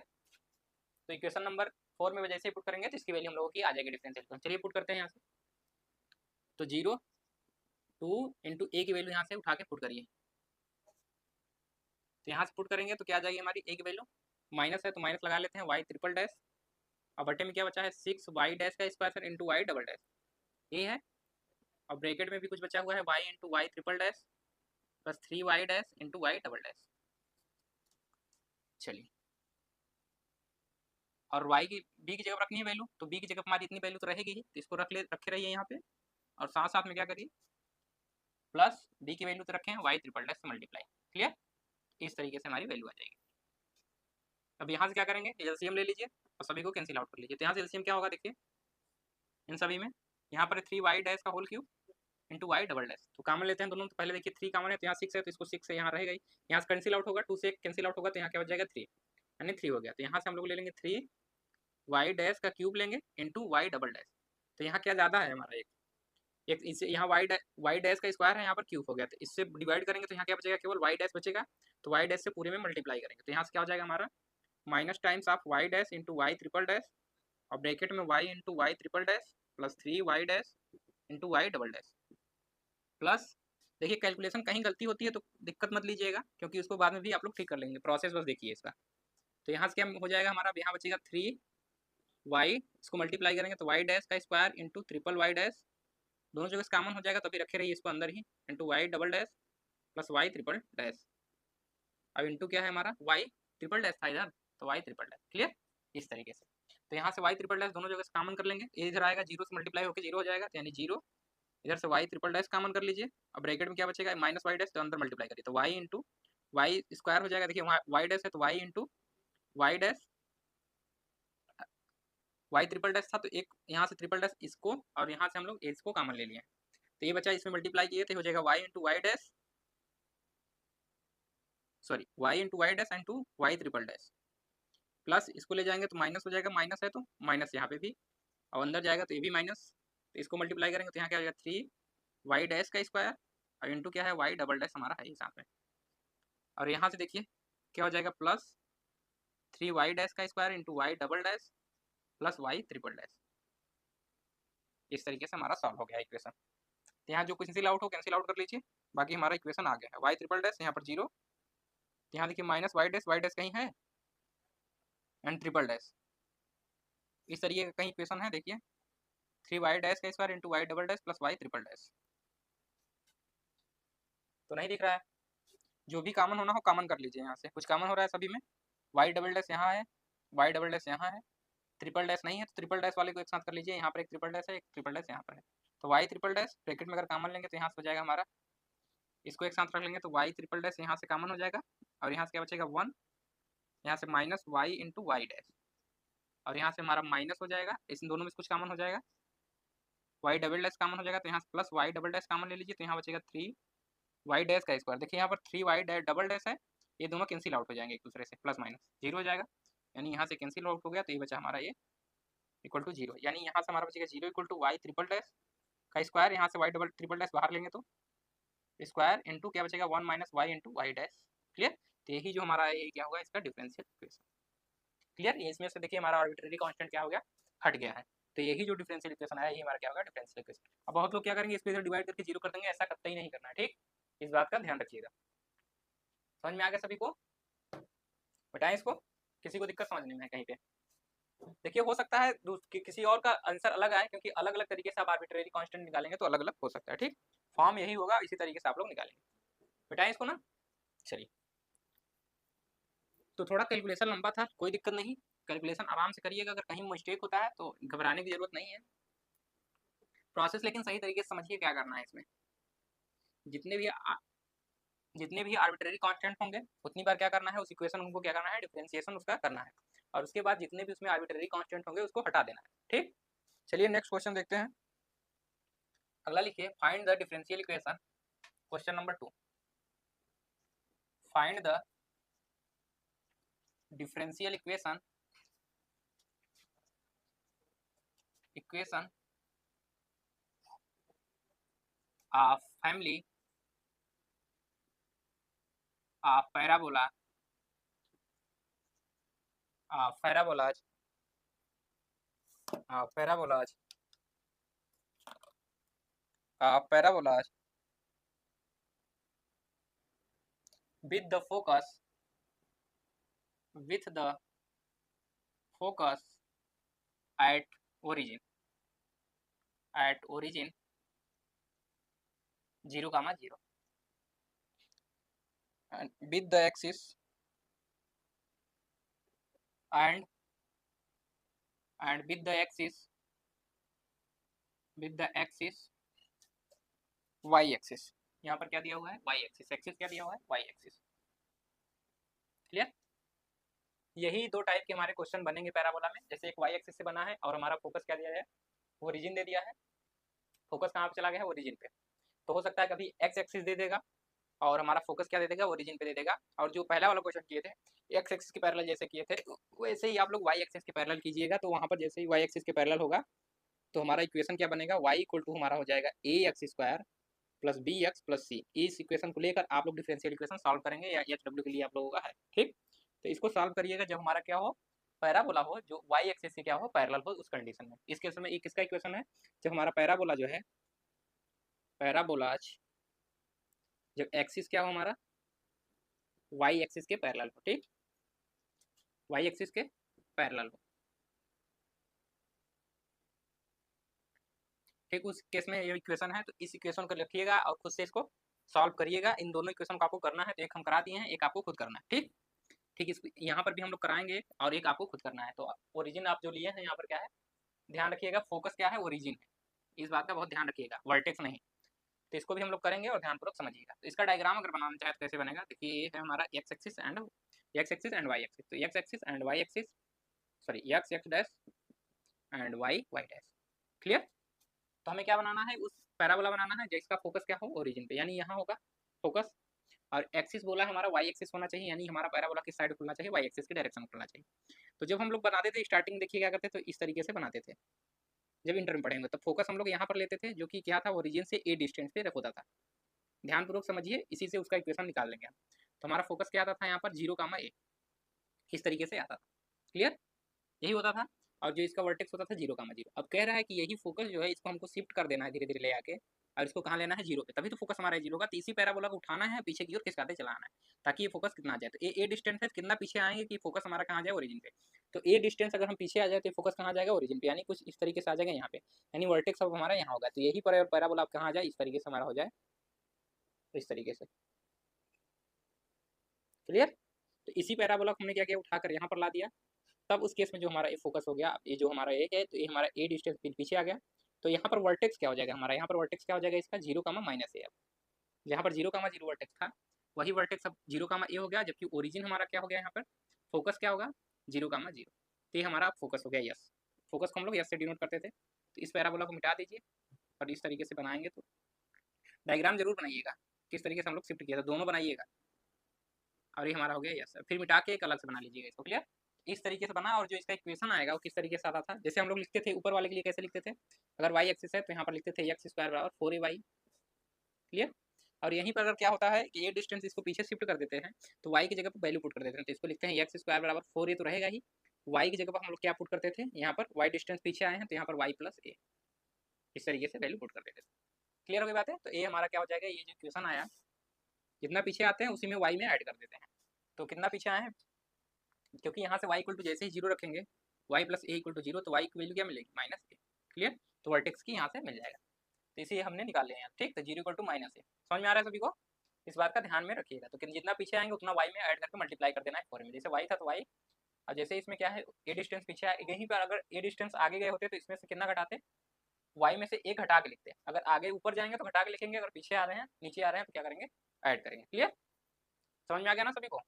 तो इक्वेशन नंबर 4 में जैसे पुट करेंगे तो इसकी वैल्यू हम लोगों की आ जाएगी डिफरेंशियल इक्वेशन। चलिए पुट करते हैं यहाँ से, तो 0 2 इंटू ए की वैल्यू यहाँ से उठा के पुट करिए, तो यहाँ से पुट करेंगे तो क्या आ जाएगी हमारी ए की वैल्यू, माइनस है तो माइनस लगा लेते हैं, वाई ट्रिपल डैश और बटे में क्या बचा है 6 वाई डैश का square into y double dash, ये है, और ब्रैकेट में भी कुछ बचा हुआ है y into y triple dash plus 3 y dash into y double dash. चलिए, और वाई की बी की जगह पर रखनी है वैल्यू, तो बी की जगह पर हमारी इतनी वैल्यू तो रहेगी ही, तो इसको रखे रहिए यहाँ पे, और साथ साथ में क्या करिए प्लस बी की वैल्यू तो रखें वाई ट्रिपल डैश से मल्टीप्लाई। क्लियर, इस तरीके से हमारी वैल्यू आ जाएगी। अब यहाँ से क्या करेंगे, एलसीएम ले लीजिए और सभी को कैंसिल आउट कर लीजिए, तो यहाँ से एलसीएम क्या होगा देखिए इन सभी में, यहाँ पर 3 वाई डैश का whole cube into y double dash, तो कॉमन लेते हैं दोनों, तो पहले देखिए 3 कॉमन है तो यहाँ 6 है, तो इसको 6 से यहाँ रहेगा ही, यहाँ से कैंसिल आउट होगा, 2 से कैंसिल आउट होगा तो यहाँ क्या हो जाएगा 3, यानी 3 हो गया, तो यहाँ से हम लोग ले लेंगे 3 वाई डैश का क्यूब लेंगे इंटू वाई डबल डैश, तो यहाँ क्या ज़्यादा है हमारा एक इससे यहाँ वाई डैश का स्क्वायर है, यहाँ पर क्यूब हो गया, तो इससे डिवाइड करेंगे तो यहाँ क्या बचेगा, केवल वाई डैश बचेगा, तो वाई डैश से पूरे में मल्टीप्लाई करेंगे, तो यहाँ से क्या हो जाएगा हमारा minus times of y dash into y triple dash और ब्रैकेट में y into y triple dash plus 3y dash into y double dash plus, देखिए कैलकुलेशन कहीं गलती होती है तो दिक्कत मत लीजिएगा, क्योंकि उसको बाद में भी आप लोग ठीक कर लेंगे, प्रोसेस बस देखिए इसका। तो यहाँ से क्या हो जाएगा हमारा, यहाँ बचेगा 3y, इसको मल्टीप्लाई करेंगे तो वाई डैश का square into triple y dash, दोनों जगह कॉमन हो जाएगा, तभी रखे रहिए इसको अंदर ही, into y double dash plus y triple dash. अब इंटू क्या है हमारा, वाई ट्रिपल डैश था इधर, तो वाई ट्रिपल डैश, क्लियर, इस तरीके से। तो यहाँ से वाई ट्रिपल डैश दोनों जगह से कॉमन कर लेंगे, इधर आएगा जीरो से मल्टीप्लाई होकर जीरो हो जाएगा, यानी जीरो, इधर से वाई ट्रिपल डैश कॉमन कर लीजिए। अब ब्रैकेट में क्या बचेगा, माइनस वाई डैश, तो अंदर मल्टीप्लाई करिए तो वाई इंटू वाई स्क्वायर हो जाएगा, देखिए वाई डैश है तो y into y dash, y triple dash था तो एक यहाँ से ट्रिपल डैश इसको और यहाँ से हम लोग इसको कॉमन ले लिए, तो ये बचा, इसमें मल्टीप्लाई किए तो हो जाएगा y into y dash, sorry y into y dash into y triple dash plus इसको ले जाएंगे तो माइनस हो जाएगा, माइनस है तो माइनस यहाँ पे भी, और अंदर जाएगा तो ये भी माइनस, तो इसको मल्टीप्लाई करेंगे तो यहाँ क्या हो जाएगा 3y डैश का स्क्वायर और इंटू क्या है वाई डबल डैश हमारा है यहाँ पे, और यहाँ से देखिए क्या हो जाएगा प्लस 3y डैश का square into y double dash plus y triple dash. इस तरीके से हमारा सॉल्व हो गया इक्वेशन। तो यहाँ जो कैंसिल आउट हो कैंसिल आउट कर लीजिए, बाकी हमारा इक्वेशन आ गया है, वाई ट्रिपल डैश यहाँ पर जीरो, यहाँ देखिए माइनस वाई डैश कहीं है एंड ट्रिपल डैश, इस तरीके का कहीं इक्वेशन है, देखिए 3y डैश का square into y double dash plus y triple dash, तो नहीं दिख रहा है, जो भी कॉमन होना हो कॉमन कर लीजिए, यहाँ से कुछ कॉमन हो रहा है सभी में, वाई डबल डैश यहाँ है, वाई डबल डैश यहाँ है, ट्रिपल डैश नहीं है तो ट्रिपल डैश वाले को एक साथ कर लीजिए, यहाँ पर एक ट्रिपल डैश है, एक ट्रिपल डैश यहाँ पर है, तो वाई ट्रिपल डैश ब्रैकेट में अगर कॉमन लेंगे तो यहाँ से हो जाएगा हमारा, इसको एक साथ रख लेंगे तो वाई ट्रिपल डैश यहाँ से कॉमन हो जाएगा, और यहाँ से क्या बचेगा 1, यहाँ से minus y into y dash, और यहाँ से हमारा माइनस हो जाएगा, इन दोनों में कुछ कॉमन हो जाएगा, वाई डबल डैश कॉमन हो जाएगा तो यहाँ से plus y double dash common ले लीजिए, तो यहाँ बचेगा 3y डैश का स्क्वायर, देखिए यहाँ पर 3y डबल डैश है, ये दोनों कैंसिल आउट हो जाएंगे एक दूसरे से, प्लस माइनस जीरो हो जाएगा, यानी यहाँ से कैंसिल आउट हो गया, तो ये बचा हमारा ये इक्वल टू जीरो, यानी यहाँ से हमारा बचेगा zero equal to y triple dash का स्क्वायर, यहाँ से वाई डबल ट्रिपल डैश बाहर लेंगे तो स्क्वायर इंटू क्या बचेगा 1 minus y into y dash, clear. तो यही जो हमारा ये क्या होगा इसका डिफरेंशियल इक्वेशन, क्लियर। इसमें से देखिए हमारा आर्बिट्रेरी कांस्टेंट क्या हो गया, हट गया है, तो यही जो डिफरेंशियल इक्वेशन आया, यही हमारा क्या होगा डिफरेंशियल इक्वेशन। अब बहुत लोग क्या करेंगे, इस पे से डिवाइड करके जीरो कर देंगे, ऐसा कतई नहीं करना है, ठीक, इस बात का ध्यान रखिएगा। समझ में आ गया सभी को, बताएं इसको, किसी को दिक्कत समझने में है कहीं पे, देखिए हो सकता है किसी और का आंसर अलग आए, क्योंकि अलग अलग तरीके से आप आर्बिट्रेरी कांस्टेंट निकालेंगे तो अलग अलग हो सकता है, ठीक, फॉर्म यही होगा, इसी तरीके से आप लोग निकालेंगे, बताएं इसको ना। चलिए, तो थोड़ा कैलकुलेशन लंबा था, कोई दिक्कत नहीं, कैलकुलेशन आराम से करिएगा, अगर कहीं मिस्टेक होता है तो घबराने की जरूरत नहीं है, प्रोसेस लेकिन सही तरीके से समझिए क्या करना है इसमें, जितने भी आर्बिट्रेरी कांस्टेंट होंगे उतनी बार क्या करना है, उस इक्वेशन को क्या करना है, डिफरेंशिएशन उसका करना है, और उसके बाद जितने भी उसमें आर्बिट्रेरी कांस्टेंट होंगे उसको हटा देना है, ठीक। चलिए नेक्स्ट क्वेश्चन देखते हैं, अगला लिखिए, find the differential equation, question number 2, find the differential equation of family of parabolas with the focus at origin 0, 0 and with the axis and with the axis y axis, यहाँ पर क्या दिया हुआ है, y एक्सिस, एक्सिस क्या दिया हुआ है, y एक्सिस, क्लियर। यही दो टाइप के हमारे क्वेश्चन बनेंगे पैराबोला में, जैसे एक y एक्सिस से बना है और हमारा फोकस क्या दिया है, ओरिजिन दे दिया है, फोकस कहाँ पे चला गया है, ओरिजिन पे, तो हो सकता है कभी x एक्सिस दे देगा और हमारा फोकस क्या दे देगा, ओरिजिन पे दे देगा, और जो पहला वाला क्वेश्चन किए थे x एक्सिस के पैरेलल जैसे किए थे वैसे ही आप लोग y एक्सिस के पैरेलल कीजिएगा, तो वहाँ पर जैसे ही y एक्सिस के पैरेलल होगा तो हमारा इक्वेशन क्या बनेगा, y इक्वल टू हमारा हो जाएगा ax square plus bx plus c, इस इक्वेशन को लेकर आप लोग डिफरेंशियल इक्वेशन सॉल्व करेंगे, या HW के लिए आप लोगों का है, ठीक। तो इसको सॉल्व करिएगा जब हमारा क्या हो, पैराबोला हो जो वाई एक्सिस से क्या हो, पैरेलल हो, उस कंडीशन में। इस केस में किसका इक्वेशन है, जब हमारा पैराबोला जो है, पैराबोलाज जब एक्सिस क्या हो हमारा, वाई एक्सिस के पैरेलल हो, ठीक, वाई एक्सिस के पैरेलल हो, ठीक। उस केस में ये इक्वेशन है, तो इस इक्वेशन को लिखिएगा और खुद से इसको सॉल्व करिएगा। इन दोनों इक्वेशन को आपको करना है, तो एक हम करा दिए हैं, एक आपको खुद करना है, ठीक ठीक। इस यहाँ पर भी हम लोग कराएंगे और एक आपको खुद करना है। तो ओरिजिन आप जो लिए हैं यहाँ पर क्या है, ध्यान रखिएगा, फोकस क्या है, ओरिजिन है, इस बात का बहुत ध्यान रखिएगा, वर्टेक्स नहीं। तो इसको भी हम लोग करेंगे और ध्यानपूर्वक समझिएगा। तो इसका डायग्राम अगर बनाना चाहे तो कैसे बनेगा, देखिए ये है हमारा x axis and y axis. तो x axis and y axis, sorry x x dash and y y dash, clear. तो हमें क्या बनाना है, उस पैराबोला बनाना है जिसका फोकस क्या हो, ओरिजिन पे, यानी यहाँ होगा फोकस, और एक्सिस बोला है हमारा वाई एक्सिस होना चाहिए, यानी हमारा पैराबोला किस साइड खुलना चाहिए, वाई एक्सिस के डायरेक्शन में खुलना चाहिए। तो जब हम लोग बनाते थे स्टार्टिंग, देखिए क्या करते, तो इस तरीके से बनाते थे। जब इंटर में पढ़ेंगे तो फोकस हम लोग यहाँ पर लेते थे, जो कि क्या था, ओरिजिन से ए डिस्टेंस पे होता था। ध्यानपूर्वक समझिए, इसी से उसका इक्वेशन निकाल लेंगे हम। तो हमारा फोकस क्या आता था यहाँ पर, 0, a, इस तरीके से आता था, क्लियर, यही होता था। और जो इसका वर्टेक्स होता था 0, 0। अब कह रहा है कि यही फोकस जो है, इसको हमको शिफ्ट कर देना है धीरे धीरे ले आके, और इसको कहाँ लेना है, 0 पे, तभी तो फोकस हमारा 0 का। तो इसी पैराबोला को उठाना है, पीछे की ओर खिसकाते चलाना है, ताकि ये फोकस कितना आ जाए। तो ए डिस्टेंस है, कितना पीछे आएंगे कि फोकस हमारा कहाँ जाए, ओरिजिन पे। तो ए डिस्टेंस अगर हम पीछे आ जाए तो फोकस कहाँ जाएगा, ओरिजिन पे, यानी कुछ इस तरीके से आ जाएगा यहाँ पे, यानी वर्टेक्स अब हमारा यहाँ होगा। तो यही पैराबोला आप कहाँ जाए, इस तरीके से हमारा हो जाए, तो इस तरीके से, क्लियर। तो इसी पैराबोला को हमने क्या किया, उठाकर यहाँ पर ला दिया। तब उस केस में जो हमारा ए फोकस हो गया, ये जो हमारा एक है, तो ये हमारा ए डिस्टेंस पीछे आ गया। तो यहाँ पर वर्टेक्स क्या हो जाएगा हमारा, यहाँ पर वर्टेक्स क्या हो जाएगा इसका, 0, -a। अब जहाँ पर 0, 0 वर्टेक्स था, वही वर्टेक्स अब 0, a हो गया, जबकि ओरिजिन हमारा क्या हो गया, यहाँ पर फोकस क्या होगा, 0, 0। तो ये हमारा फोकस हो गया, यस। फोकस को हम लोग यस से डिनोट करते थे। तो इस पैराबोला को मिटा दीजिए और इस तरीके से बनाएंगे। तो डायग्राम जरूर बनाइएगा, किस तरीके से हम लोग शिफ्ट किया था, दोनों बनाइएगा। और ये हमारा हो गया यस। फिर मिटा के एक अलग से बना लीजिएगा इसको, क्लियर। इस तरीके से बना, और जो इसका इक्वेशन आएगा वो किस तरीके से आता था, जैसे हम लोग लिखते थे ऊपर वाले के लिए कैसे लिखते थे, अगर वाई एक्सिस है तो यहाँ पर लिखते थे एक्स स्क्वायर बराबर 4ay, क्लियर। और यहीं पर अगर क्या होता है कि ये डिस्टेंस इसको पीछे शिफ्ट कर देते हैं, तो y की जगह पर वैल्यू पुट कर देते हैं। तो इसको लिखते हैं एक्स स्क्वायर बराबर 4a, तो रहेगा ही। y की जगह पर हम लोग क्या पुट करते थे, यहाँ पर y डिस्टेंस पीछे आए हैं तो यहाँ पर y प्लस a, इस तरीके से वैल्यू पुट कर देते थे, क्लियर हो गई बात है। तो ये हमारा क्या हो जाएगा, ये जो इक्वेशन आया, जितना पीछे आते हैं उसी में y में ऐड कर देते हैं। तो कितना पीछे आए हैं, क्योंकि यहाँ से y इक्वल टू जैसे ही 0 रखेंगे, y plus a equal to 0, तो y की वैल्यू क्या मिलेगी, -a, क्लियर। तो वर्टेक्स की यहाँ से मिल जाएगा, तो इसे हमने निकाल लिया है, ठीक। तो 0 इक्वल टू -a, समझ में आ रहा है सभी को, इस बात का ध्यान में रखिएगा। तो जितना पीछे आएंगे उतना y में ऐड करके मल्टीप्लाई कर देना है 4 में, जैसे y था तो y, और जैसे इसमें क्या है, a डिस्टेंस पीछे आए, यहीं पर अगर a डिस्टेंस आगे गए होते तो इसमें से कितना घटाते, y में से एक घटा के लिखते हैं। अगर आगे ऊपर जाएंगे तो घटा के लिखेंगे, अगर पीछे आ रहे हैं, नीचे आ रहे हैं, तो क्या करेंगे, ऐड करेंगे, क्लियर, समझ में आ गया ना सभी को।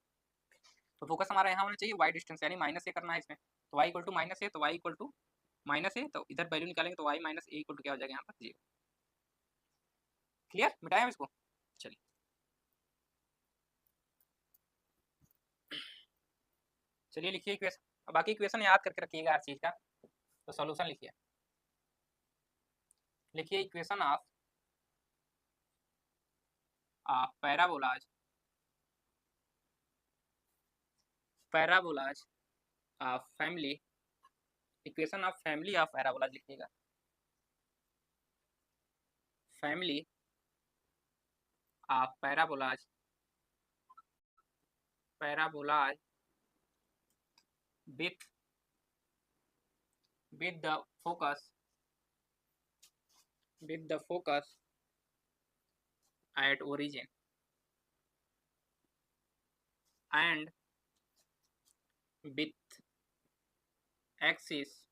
तो फोकस हमारा यहाँ होना चाहिए y डिस्टेंस, यानी -a करना है इसमें। तो y इक्वल टू -a, तो y इक्वल टू -a, तो इधर वैल्यू निकालेंगे तो y -a इक्वल टू क्या हो जाएगा यहाँ पर 0, क्लियर। मिटाएं इसको, चलिए चलिए लिखिए इक्वेशन। अब बाकी इक्वेशन याद करके रखिएगा हर चीज़ का। तो सॉल्यूशन लिखिए, लिखिए equation of parabolas, parabolas of family, equation of family of parabolas लिखिएगा, family of parabolas, parabolas with the focus, with the focus at origin and with axis,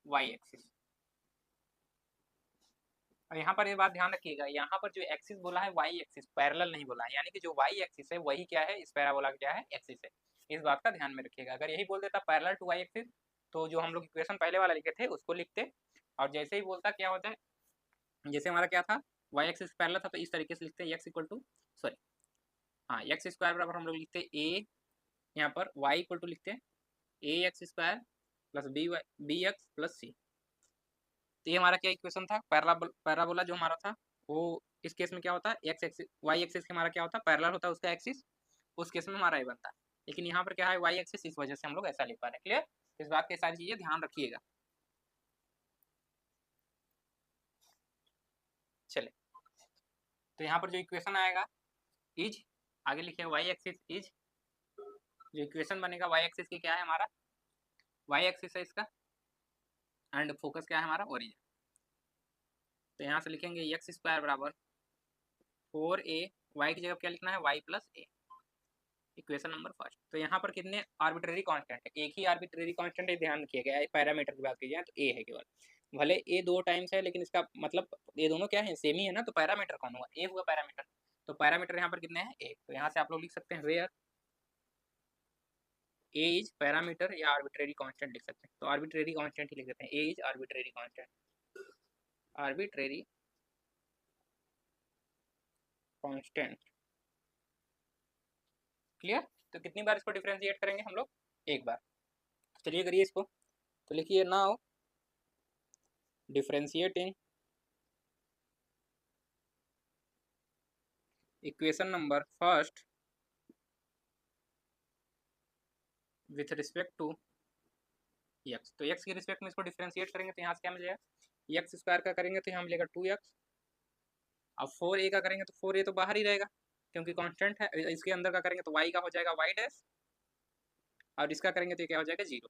y axis। और यहाँ पर ये बात ध्यान रखिएगा, यहाँ पर जो एक्सिस बोला है y एक्सिस, पैरेलल नहीं बोला है, यानी कि जो y एक्सिस है वही क्या है, इस पैराबोला क्या है, एक्सिस है। इस बात का ध्यान में रखिएगा। अगर यही बोल देता पैरेलल टू y एक्सिस, तो जो हम लोग इक्वेशन पहले वाला लिखे थे उसको लिखते, और जैसे ही बोलता क्या होता है, जैसे हमारा क्या था, y एक्सिस पैरेलल था, तो इस तरीके से लिखते हैं x इक्वल टू, सॉरी हाँ, एक्स स्क्वायर बराबर हम लोग लिखते हैं a, यहाँ पर y इक्वल टू लिखते हैं a x square plus b x plus c. तो ये हमारा क्या इक्वेशन था, पैराबोला जो हमारा था, वो इस केस में क्या होता है, एक्स एक्सिस, वाई एक्सिस हमारा क्या होता है, पैरेलल होता है उसका एक्सिस, उस केस में हमारा ये बनता है। लेकिन यहाँ पर क्या है, वाई एक्सिस, इस वजह से हम लोग ऐसा लिख पा रहे हैं। क्लियर? इस बात की सारी चीजें ध्यान रखिएगा। चले, तो यहाँ पर जो इक्वेशन आएगा इज, आगे लिखिए वाई एक्सिस इज, जो इक्वेशन बनेगा वाई एक्सिस की क्या है हमारा, वाई एक्सिस है इसका, एंड फोकस क्या है हमारा, ओरिजिन। तो यहाँ से लिखेंगे एक्स स्क्वायर बराबर 4a, वाई की जगह क्या लिखना है, वाई प्लस ए, इक्वेशन नंबर फर्स्ट। तो यहाँ पर कितने आर्बिट्रेरी कांस्टेंट है, एक ही आर्बिट्रेरी कांस्टेंट है, ध्यान रखिए गया है। पैरामीटर की बात की जाए तो ए है केवल, भले ए 2 टाइम्स है लेकिन इसका मतलब ये दोनों क्या है, सेम ही है ना, तो पैरामीटर कौन हुआ, ए हुआ पैरामीटर। तो पैरामीटर यहाँ पर कितने हैं, एक। तो यहाँ से आप लोग लिख सकते हैं वेयर ए इज पैरामीटर, या आर्बिट्रेरी कांस्टेंट लिख सकते हैं। तो आर्बिट्रेरी कांस्टेंट ही लिख देते हैं, a is arbitrary constant, arbitrary constant. Clear? तो कितनी बार इसको डिफरेंशिएट करेंगे हम लोग, एक बार। चलिए करिए इसको, तो लिखिए now differentiating equation number first with respect to x. तो एक्स के रिस्पेक्ट में इसको डिफरेंशिएट करेंगे तो यहाँ से क्या मिलेगा, एक्स स्क्वायर का करेंगे तो यहाँ मिलेगा 2x। अब 4a का करेंगे तो 4a तो बाहर ही रहेगा क्योंकि कांस्टेंट है। इसके अंदर का करेंगे तो y का हो जाएगा y डैश, और इसका करेंगे तो ये क्या हो जाएगा, 0।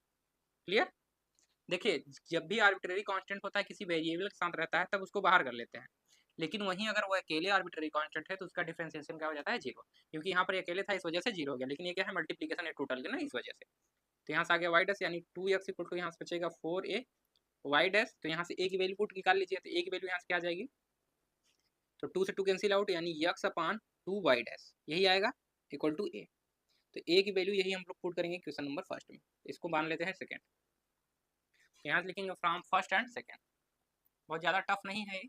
क्लियर? देखिए, जब भी आर्बिट्रेरी कांस्टेंट होता है किसी वेरिएबल के साथ रहता है तब उसको बाहर कर लेते हैं, लेकिन वहीं अगर वो अकेले आर्बिट्रेरी कांस्टेंट है तो उसका डिफरेंशिएशन क्या हो जाता है, 0। क्योंकि यहाँ पर अकेले था इस वजह से 0 हो गया, लेकिन ये क्या है, मल्टीप्लीकेशन है टोटल के ना, इस वजह से। तो यहाँ से आ गया वाई डैश, यानी 2x इक्वल टू यहाँ से बचेगा 4a वाई डैश। तो यहाँ से a की वैल्यू पुट निकाल लीजिए, तो a की वैल्यू यहाँ से क्या आ जाएगी, तो 2 से 2 कैंसिल आउट, यानी x अपान 2 वाई डैश, यही आएगा इक्वल टू a। तो a की वैल्यू यही हम लोग पुट करेंगे क्वेश्चन नंबर फर्स्ट में, इसको मान लेते हैं सेकेंड। यहाँ से लिखेंगे फ्रॉम फर्स्ट एंड सेकेंड, बहुत ज़्यादा टफ नहीं है ये।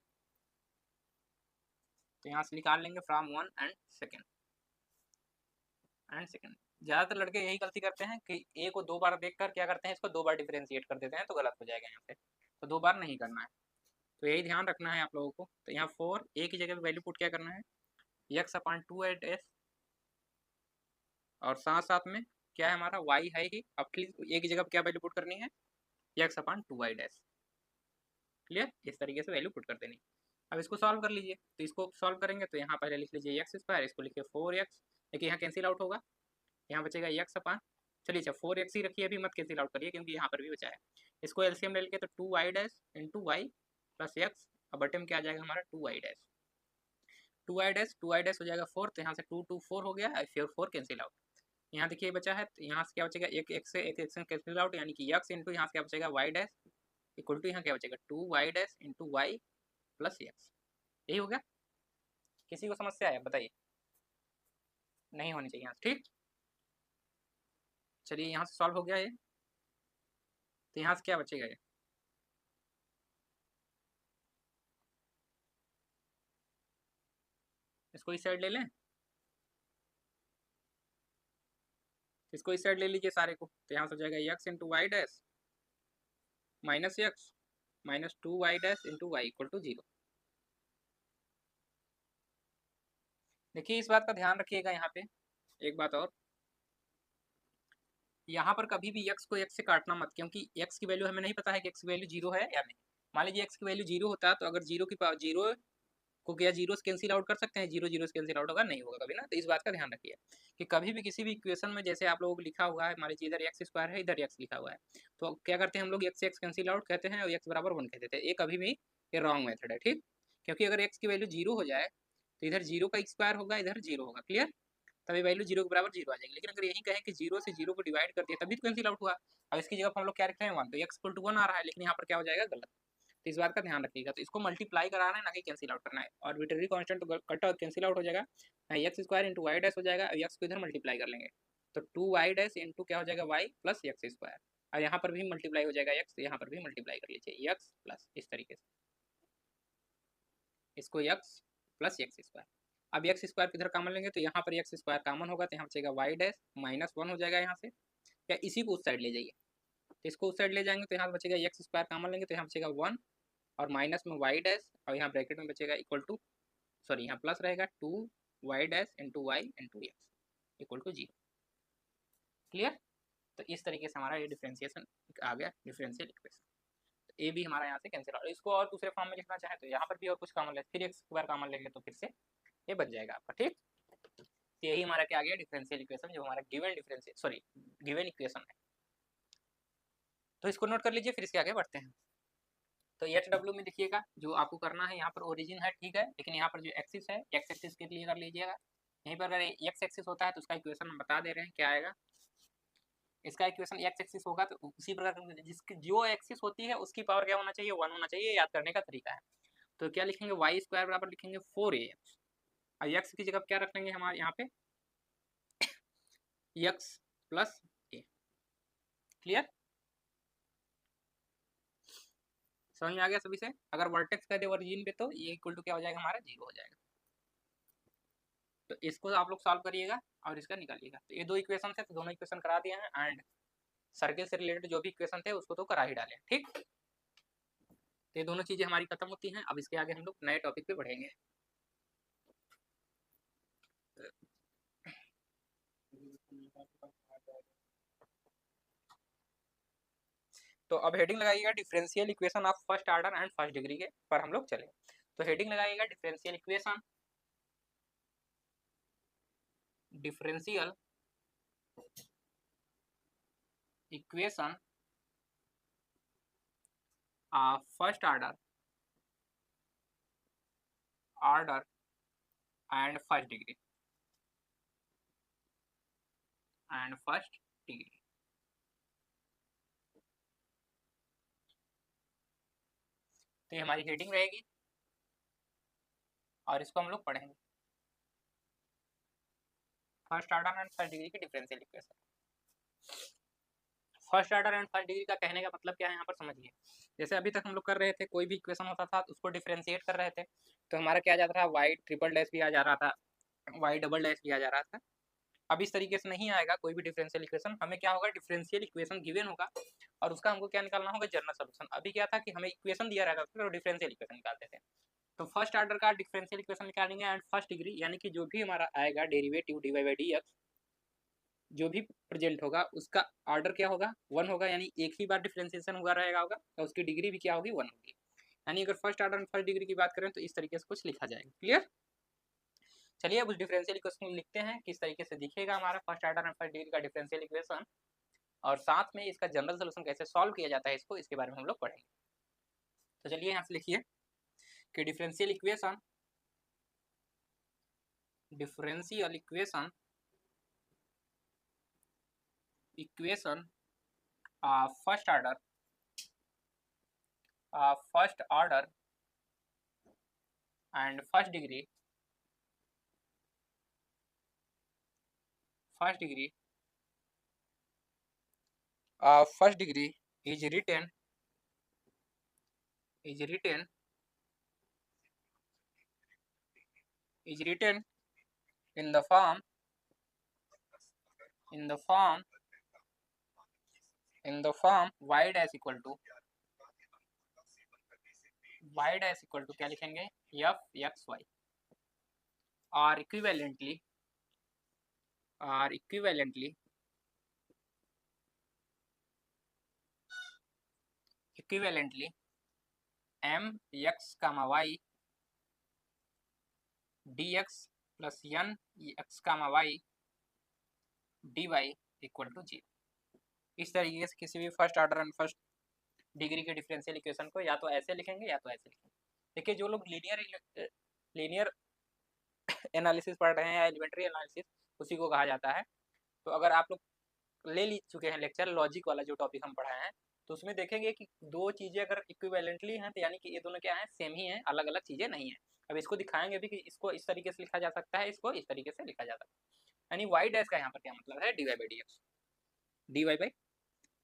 तो यहाँ से निकाल लेंगे फ्रॉम 1 एंड सेकेंड, ज़्यादातर लड़के यही गलती करते हैं कि ए को 2 बार देखकर क्या करते हैं, इसको 2 बार डिफरेंशिएट कर देते हैं, तो गलत हो जाएगा यहाँ से। तो 2 बार नहीं करना है, तो यही ध्यान रखना है आप लोगों को। तो यहाँ 4 ए की जगह वैल्यू पुट क्या करना है, एक्स अपान 2 और साथ साथ में क्या है हमारा, y है ही। अब ए की जगह क्या वैल्यू पुट करनी है, एक्स अपान 2 वाई डैश। क्लियर? इस तरीके से वैल्यू पुट कर देनी। अब इसको सॉल्व कर लीजिए, तो इसको सॉल्व करेंगे तो यहाँ पहले लिख लीजिए एक्स स्क्वायर, इसको लिखिए 4x, देखिए यहाँ कैंसिल आउट होगा, यहाँ बचेगा एक्स अपान, चलिए अच्छा 4x ही रखिए, अभी मत कैंसिल आउट करिए क्योंकि यहाँ पर भी बचा है। इसको एलसीएम ले लेके तो 2 y dash into y plus x, अब बटे में क्या आ जाएगा हमारा 2 वाई डैश, 2 वाई डैश हो जाएगा 4। तो यहाँ से 2 2 4 हो गया, फिर 4 कैंसिल आउट। यहाँ देखिए बचा है, तो यहाँ से क्या बचेगा, एक एक्स से एक एक्स कैंसिल आउट, यानी कि एक्स इंटू यहाँ से क्या बचेगा वाई डैश इक्वल टू यहाँ क्या बचेगा 2 y dash into y plus x. यही हो गया। किसी को समस्या है बताइए, नहीं होनी चाहिए यहाँ, ठीक। चलिए यहाँ से सॉल्व हो गया ये, तो यहाँ से क्या बचेगा ये, इसको इस साइड ले लें, इसको इस साइड ले लीजिए सारे को, तो यहाँ से हो जाएगा x into y dash minus x minus 2 y dash into y equal to 0। देखिए इस बात का ध्यान रखिएगा यहाँ पे एक बात और, यहाँ पर कभी भी x को x से काटना मत, क्योंकि x की वैल्यू हमें नहीं पता है कि x की वैल्यू 0 है या नहीं। मान लीजिए x की वैल्यू 0 होता है, तो अगर 0 की पावर 0 को क्या 0 से कैंसिल आउट कर सकते हैं, 0 0 से कैंसिल आउट होगा, नहीं होगा कभी ना। तो इस बात का ध्यान रखिए कि कभी भी किसी भी इक्वेशन में, जैसे आप लोगों को लिखा हुआ है, मान लीजिए इधर एक्स स्क्वायर है, इधर एक्स लिखा हुआ है, तो क्या करते हैं हम लोग, एक्स से एक्स कैंसिल आउट कहते हैं और एक्स बराबर 1 कह देते हैं। ये कभी भी ये रॉन्ग मेथड है, ठीक। क्योंकि अगर एक्स की वैल्यू 0 हो जाए तो इधर 0 का स्क्वायर होगा, इधर 0 होगा। क्लियर? तभी वैल्यू 0 के बराबर 0 आ जाएगी। लेकिन अगर यही कहें कि 0 से 0 को डिवाइड कर दिया तभी तो कैंसिल आउट हुआ। अब इसकी जगह हम लोग क्या रखते हैं 1, तो एक्स इक्वल टू 1 आ रहा है, लेकिन यहाँ पर क्या हो जाएगा, गलत। तो इस बात का ध्यान रखिएगा। तो इसको मल्टीप्लाई कराना है, ना कि कैंसिल आउट करना है। और आर्बिट्रेरी कांस्टेंट तो कट और कैंसिल आउट हो जाएगा, x square into y dash हो जाएगा, और एक्स को इधर मल्टीप्लाई कर लेंगे तो 2 वाई डैश इंटू क्या हो जाएगा वाई प्लस एक्स स्क्वायर, और यहाँ पर भी मल्टीप्लाई हो जाएगा एक्स, यहाँ पर भी मल्टीप्लाई कर लीजिए एक्स प्लस, इस तरीके से इसको एक्स प्लस एक्स स्क्वायर। अब एक्स स्क्वायर किधर कॉमन लेंगे, तो यहाँ पर एक्स स्क्वायर कॉमन होगा, तो यहाँ बचेगा वाई डैश माइनस 1 हो जाएगा यहाँ से, या इसी को उस साइड ले जाइए, तो इसको उस साइड ले जाएंगे तो यहाँ बचेगा एक्स स्क्वायर कॉमन लेंगे तो यहाँ बचेगा 1 और माइनस में वाई डैश, और यहाँ ब्रैकेट में बचेगा इक्वल टू, सॉरी यहाँ प्लस रहेगा 2 y dash into y into x. Equal to 0। Clear? तो इस तरीके से हमारा ये डिफ्रेंसिएशन आ गया, डिफरेंशियल इक्वेशन। तो ए भी हमारा यहाँ से कैंसिल हो। इसको और दूसरे फॉर्म में लिखना चाहे तो यहाँ पर भी और कुछ कॉमन ले, फिर एक बार कॉमन लेंगे तो फिर से ये बच जाएगा आपका। ठीक, तो यही हमारा क्या आ गया, डिफरेंशियल इक्वेशन, जो हमारा given differential sorry given equation है। तो इसको नोट कर लीजिए, फिर इसके आगे बढ़ते हैं। तो एच डब्ल्यू में देखिएगा, जो आपको करना है यहाँ पर ओरिजिन है, ठीक है, लेकिन यहाँ पर जो एक्सिस है, एक्स एक्सिस के लिए कर लीजिएगा। यहीं पर अगर एक्स एक्सिस होता है तो उसका इक्वेशन हम बता दे रहे हैं क्या आएगा। इसका इक्वेशन एक्स एक्सिस होगा तो उसी प्रकार जिसकी जो एक्सिस होती है उसकी पावर क्या होना चाहिए, 1 होना चाहिए। याद करने का तरीका है। तो क्या लिखेंगे, वाई स्क्वायर बराबर लिखेंगे 4ax, और एक्स की जगह क्या रख लेंगे हमारे यहाँ पे एक्स प्लस ए। क्लियर? समझ में आ गया सभी से? अगर वर्टेक्स कर दे ओरिजिन पे तो ये इक्वल टू क्या हो जाएगा हमारा, 0 हो जाएगा। तो इसको आप लोग सॉल्व करिएगा और इसका निकालिएगा। तो ये दो इक्वेशन थे, तो दोनों इक्वेशन करा दिए हैं, एंड सर्किल से रिलेटेड जो भी इक्वेशन थे उसको तो करा ही डाले। ठीक, तो ये दोनों चीजें हमारी खत्म होती हैं। अब इसके आगे हम लोग नए टॉपिक पे बढ़ेंगे। तो अब हेडिंग लगाइएगा differential equation of first order and first degree के पर हम लोग चले। तो हेडिंग लगाइएगा differential equation, differential equation of first order and first degree तो ये हमारी हेडिंग रहेगी और इसको हम लोग पढ़ेंगे। First order and first degree की differential equation. First order and first degree का कहने का मतलब क्या है यहाँ पर समझिए। जैसे अभी तक हम लोग कर रहे थे, कोई भी इक्वेशन होता था तो उसको डिफरेंशिएट कर रहे थे, तो हमारा क्या आ जाता था, वाई ट्रिपल डैश भी आ जा रहा था, वाई डबल डैश भी आ जा रहा था। अब इस तरीके से नहीं आएगा कोई भी डिफरेंशियल इक्वेशन। हमें क्या होगा, डिफरेंशियल इक्वेशन गिवन होगा और उसका हमको क्या निकालना होगा, जनरल सोल्यूशन। अभी क्या था कि हमें इक्वेशन दिया रहता था तो डिफरेंशियल इक्वेशन निकालते थे। तो फर्स्ट ऑर्डर का डिफरेंशियल इक्वेशन निकालेंगे एंड फर्स्ट डिग्री, यानी कि जो भी हमारा आएगा derivative d y by d x जो भी प्रेजेंट होगा उसका ऑर्डर क्या होगा, 1 होगा, यानी एक ही बार डिफरेंशिएशन हुआ रहेगा होगा, तो उसकी डिग्री भी क्या होगी, 1 होगी। यानी अगर first order and first degree की बात करें तो इस तरीके से कुछ लिखा जाएगा। क्लियर? चलिए अब उस डिफरेंशियल इक्वेशन लिखते हैं, किस तरीके से दिखेगा हमारा first order and first degree का डिफरेंशियल इक्वेशन, और साथ में इसका जनरल सोल्यूशन कैसे सॉल्व किया जाता है इसको, इसके बारे में हम लोग पढ़ेंगे। तो चलिए यहाँ से लिखिए कि differential equation first order and first degree is written in the form y dash equal to क्या लिखेंगे, f x y, और equivalently m x y dx plus n x y dy equal to 0। इस तरीके से किसी भी first order and first degree के differential equation को या तो ऐसे लिखेंगे या तो ऐसे लिखेंगे। देखिए जो लोग लीनियर एनालिसिस पढ़ रहे हैं या एलिमेंट्री एनालिसिस, उसी को कहा जाता है। तो अगर आप लोग ले चुके हैं लेक्चर लॉजिक वाला जो टॉपिक हम पढ़ाए हैं, तो उसमें देखेंगे कि दो चीज़ें अगर इक्विवेलेंटली हैं तो यानी कि ये दोनों क्या हैं, सेम ही हैं, अलग अलग चीज़ें नहीं हैं। अब इसको दिखाएंगे भी कि इसको इस तरीके से लिखा जा सकता है, इसको इस तरीके से लिखा जा सकता है। यानी वाई डैश का यहाँ पर क्या मतलब है, dy by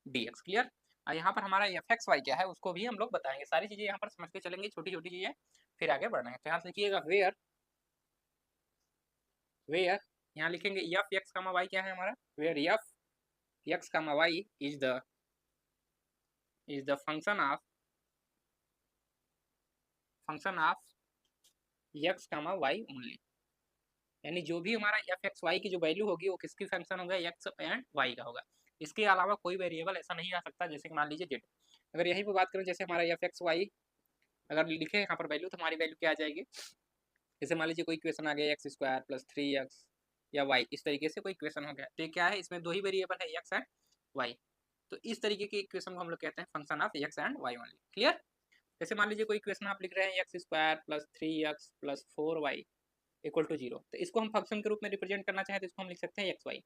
d x. Clear? और यहाँ पर हमारा एफ एक्स वाई क्या है उसको भी हम लोग बताएंगे। सारी चीज़ें यहाँ पर समझते चलेंगे, छोटी छोटी चीज़ें, फिर आगे बढ़ना है। तो यहाँ से लिखिएगा वेयर यहाँ लिखेंगे एफ एक्स कामा वाई क्या है हमारा, where f x comma y is the function of x comma y only. यानी जो भी हमारा एफ एक्स वाई की जो वैल्यू होगी वो किसकी फंक्शन होगा, एक्स एंड वाई का होगा। इसके अलावा कोई वेरिएबल ऐसा नहीं आ सकता, जैसे कि मान लीजिए जेड। अगर यहीं पर बात करें, जैसे हमारा एफ एक्स वाई अगर लिखे यहाँ पर वैल्यू, तो हमारी वैल्यू क्या आ जाएगी, जैसे मान लीजिए कोई इक्वेशन आ गया एक्स स्क्वायर प्लस 3x या वाई, इस तरीके से कोई इक्वेशन हो गया, तो क्या है, इसमें दो ही वेरिएबल है एक्स एंड वाई। तो इस तरीके की इक्वेशन को हम लोग कहते हैं function of x and y only. Clear. जैसे मान लीजिए कोई इक्वेशन आप लिख रहे हैं x square plus 3x plus 4y equal to 0, तो इसको हम फंक्शन के रूप में रिप्रेजेंट करना चाहें तो इसको हम लिख सकते हैं एक्स वाई,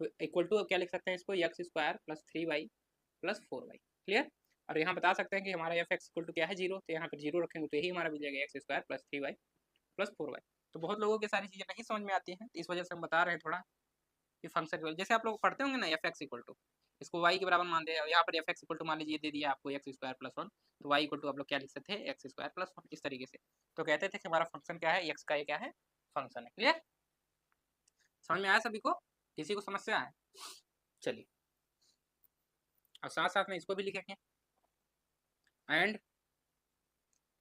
तो इक्वल टू क्या लिख सकते हैं इसको, x square plus 3y plus 4y। Clear. और यहाँ बता सकते हैं कि हमारा एफ एक्स इक्वल टू क्या है, 0, तो यहाँ पर 0 रखेंगे तो यही हमारा मिल जाएगा x square plus 3y plus 4y। तो बहुत लोगों के सारी चीज़ें नहीं समझ में आती हैं, तो इस वजह से हम बता रहे हैं थोड़ा कि फंक्शन, जैसे आप लोग पढ़ते होंगे ना एफ एक्स इक्वल टू, इसको वाई के बराबर मान दे, यहाँ पर एफ एक्स इक्वल टू मान लीजिए दे दिया आपको एक्स स्क्वायर प्लस 1, तो वाई इक्वल टू आप लोग क्या लिख सकते हैं, एक्स स्क्वायर प्लस 1, इस तरीके से। तो कहते थे कि हमारा फंक्शन क्या है, एक्स का ये क्या है, फंक्शन है। क्लियर। समझ में आया सभी को, किसी को समस्या है? चलिए, और साथ साथ में इसको भी लिखेंगे, and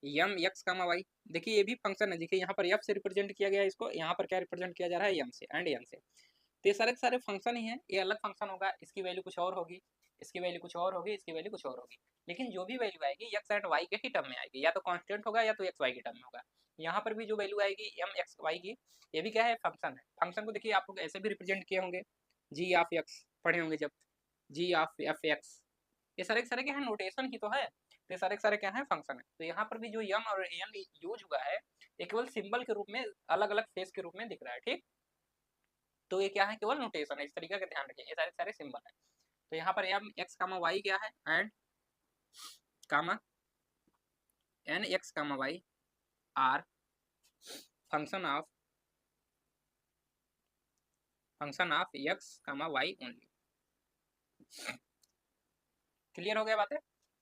m x comma y. देखिए ये भी फंक्शन है, देखिए यहाँ पर एफ से रिप्रेजेंट किया गया है इसको, यहाँ पर क्या रिप्रेजेंट किया जा रहा है, यम से, एंड यम से। तो ये सारे सारे फंक्शन ही हैं, ये अलग फंक्शन होगा, इसकी वैल्यू कुछ और होगी, इसकी वैल्यू कुछ और होगी, इसकी वैल्यू कुछ और होगी, लेकिन जो भी वैल्यू आएगी एक्स एंड वाई के ही टर्म में आएगी, या तो कांस्टेंट होगा या तो एक्स वाई के टर्म में होगा। यहाँ पर भी जो वैल्यू आएगी एम एक्स वाई की, ये भी क्या है, फंक्शन है। फंक्शन को देखिए आप लोग ऐसे भी रिप्रेजेंट किए होंगे, जी ऑफ एक्स पढ़े होंगे जब, जी ऑफ एफ एक्स, ये सारे क्या है, नोटेशन ही तो है, तो सारे सारे क्या है, फंक्शन है। तो यहाँ पर भी जो यम और एन यूज हुआ है, ये केवल सिंबल के रूप में, अलग अलग फेस के रूप में दिख रहा है, ठीक। तो ये क्या है, केवल नोटेशन है, इस तरीके का ध्यान रखिए, ये सारे सारे सिंबल है। तो यहाँ पर एम एक्स कामा वाई क्या है, and comma n x comma y are function of x comma y only. Clear हो गया बातें।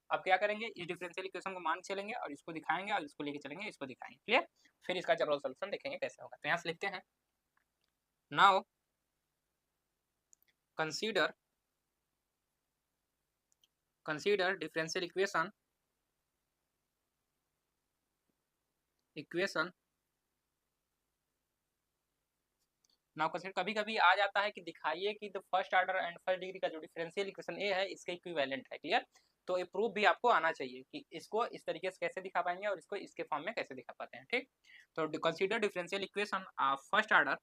अब क्या करेंगे, इस डिफरेंशियल इक्वेशन को मान चलेंगे और इसको दिखाएंगे, और इसको लेके चलेंगे, इसको दिखाएंगे। क्लियर। फिर इसका जनरल सॉल्यूशन देखेंगे कैसे होगा। तो यहाँ से लिखते हैं, now consider differential equation now consider, कभी कभी आ जाता है कि दिखाइए कि the first order and first degree का जो डिफरेंशियल इक्वेशन ए है इसके इक्विवेलेंट है। क्लियर। तो ये प्रूफ भी आपको आना चाहिए कि इसको इस तरीके से कैसे दिखा पाएंगे और इसको इसके फॉर्म में कैसे दिखा पाते हैं, ठीक। तो consider differential equation of first order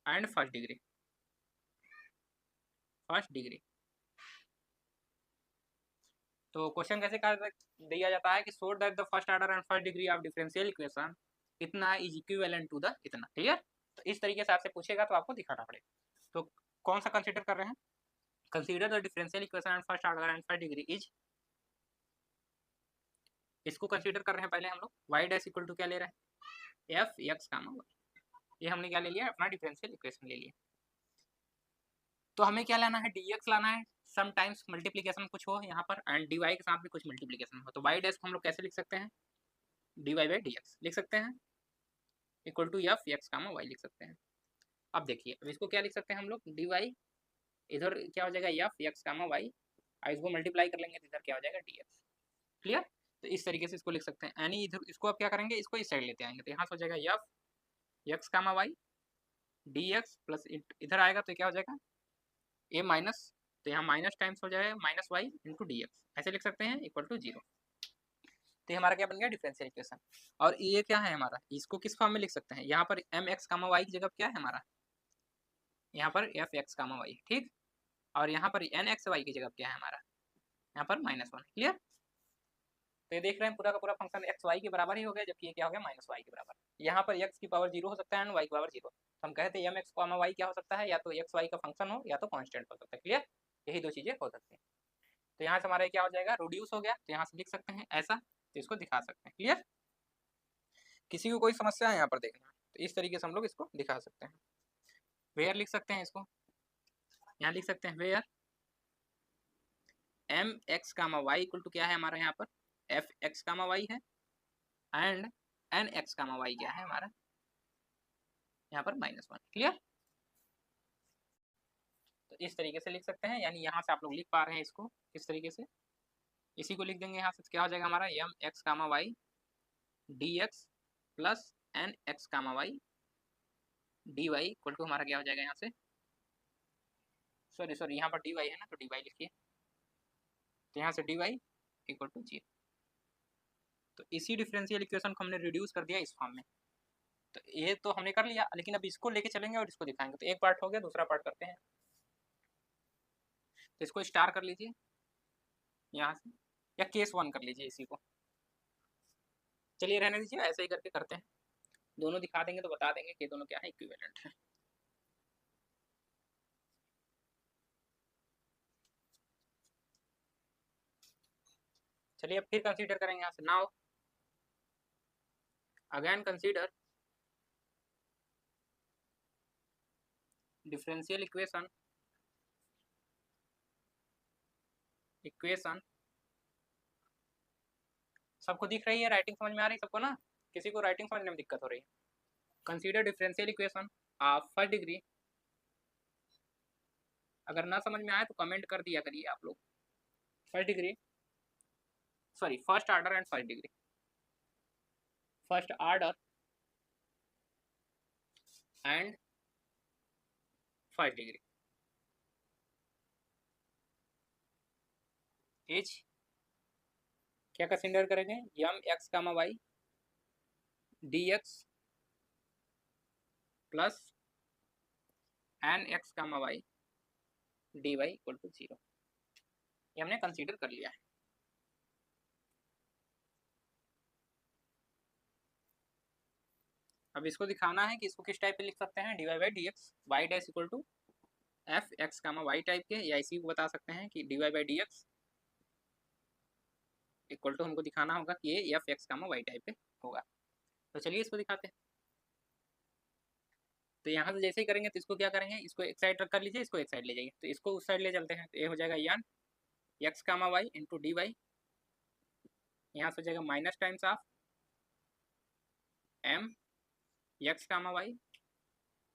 and first degree. तो क्वेश्चन कैसे कर दिया जाता है कि show that the first order and first degree of differential equation इतना इज इक्विवेलेंट टू द इतना। क्लियर। तो इस तरीके से आपसे पूछेगा तो आपको दिखाना पड़ेगा। तो कौन सा कंसीडर कर रहे हैं, consider the differential equation and first order and first degree is, इसको कंसीडर कर रहे हैं पहले हम लोग, वाई डैश इक्वल टू क्या ले रहे हैं, एफ एक्स कामा वाई। ये हमने क्या ले लिया, अपना डिफरेंशियल इक्वेशन ले लिया। तो हमें क्या लाना है, dx लाना है, समटाइम्स मल्टीप्लीकेशन कुछ हो यहाँ पर, एंड dy के साथ भी कुछ मल्टीप्लीकेशन हो। तो y डैश को हम लोग कैसे लिख सकते हैं, dy बाई dx लिख सकते हैं, equal to f x comma y लिख सकते हैं। अब देखिए, अब इसको क्या लिख सकते हैं हम लोग, dy, इधर क्या हो जाएगा एफ एक्स कामा वाई, और इसको मल्टीप्लाई कर लेंगे तो इधर क्या हो जाएगा dx। क्लियर। तो इस तरीके से इसको लिख सकते हैं, यानी इधर इसको आप क्या करेंगे, इसको इस साइड लेते आएंगे, तो यहाँ से हो जाएगा F x comma y dx plus इधर आएगा तो क्या हो जाएगा ए माइनस, तो यहाँ माइनस टाइम्स हो जाएगा minus y into d x, ऐसे लिख सकते हैं, इक्वल टू 0। तो हमारा क्या बन गया, डिफरेंशियल इक्वेशन। और ये क्या है हमारा, इसको किस फॉर्म में लिख सकते हैं, यहाँ पर एम एक्स कामा वाई की जगह क्या है हमारा, यहाँ पर एफ एक्स कामा वाई, ठीक। और यहाँ पर एन एक्स वाई की जगह क्या है हमारा, यहाँ पर -1। क्लियर। तो ये देख रहे हैं पूरा का पूरा फंक्शन एक्स वाई के बराबर ही हो गया, जबकि ये क्या हो गया, -y के बराबर। यहाँ पर एक्स की पावर 0 हो सकता है एंड वाई की पावर 0। तो हम कहते हैं एम एक्स कामा वाई क्या हो सकता है, या तो एक्स वाई का फंक्शन हो या तो कांस्टेंट हो सकता है। क्लियर। यही दो चीजें हो सकती हैं। तो यहाँ से हमारा क्या हो जाएगा, रिड्यूस हो गया, तो यहाँ से लिख सकते हैं ऐसा, तो इसको दिखा सकते हैं। क्लियर। किसी को कोई समस्या है यहाँ पर देखना, तो इस तरीके से हम लोग इसको दिखा सकते हैं। वेयर लिख सकते हैं इसको, यहाँ लिख सकते हैं where m x comma y equal to क्या है हमारा, यहाँ पर एफ एक्स कामा वाई है, and n x comma y क्या है हमारा, यहाँ पर -1। क्लियर। तो इस तरीके से लिख सकते हैं, यानी यहाँ से आप लोग लिख पा रहे हैं इसको किस तरीके से, इसी को लिख देंगे यहाँ से, क्या हो जाएगा हमारा m x comma y d x plus N x comma y d y equal to हमारा क्या हो जाएगा यहाँ से, सॉरी यहाँ पर डी वाई है ना, तो डी वाई लिखिए, तो यहाँ से डी वाई इक्वल टू 0। तो इसी डिफरेंशियल इक्वेशन को हमने रिड्यूस कर दिया इस फॉर्म में। तो ये तो हमने कर लिया, लेकिन अब इसको लेके चलेंगे और इसको दिखाएंगे। तो एक पार्ट हो गया, दूसरा पार्ट करते हैं। तो इसको स्टार कर लीजिए यहाँ से, या केस 1 कर लीजिए इसी को। चलिए रहने दीजिए, ऐसे ही करके करते हैं। दोनों दिखा देंगे तो बता देंगे कि दोनों क्या है, इक्विवेलेंट है। चलिए अब फिर कंसीडर करेंगे यहाँ से। Now again consider differential equation सबको दिख रही है, राइटिंग समझ में आ रही है सबको ना, किसी को राइटिंग समझने में दिक्कत हो रही है? Consider differential equation of first degree. अगर ना समझ में आए तो कमेंट कर दिया करिए आप लोग। First degree, sorry first order and first degree, first order and first degree is क्या कंसीडर करेंगे, m x comma y d x plus N x comma y d y equal to 0। ये हमने consider कर लिया है। अब इसको दिखाना है कि इसको किस टाइप पे लिख सकते हैं, d y by d x y dash equal to f x comma y type के, या इसी को बता सकते हैं कि d y by d x equal to, हमको दिखाना होगा कि ये f x comma y type पे होगा। तो चलिए इसको दिखाते हैं। तो यहाँ से जैसे ही करेंगे तो इसको क्या करेंगे, इसको एक साइड कर लीजिए, इसको एक साइड ले जाइए, तो इसको उस साइड ले चलते हैं। तो ये हो जाएगा n x comma y into d y, यहाँ से हो जाएगा minus times of m x comma y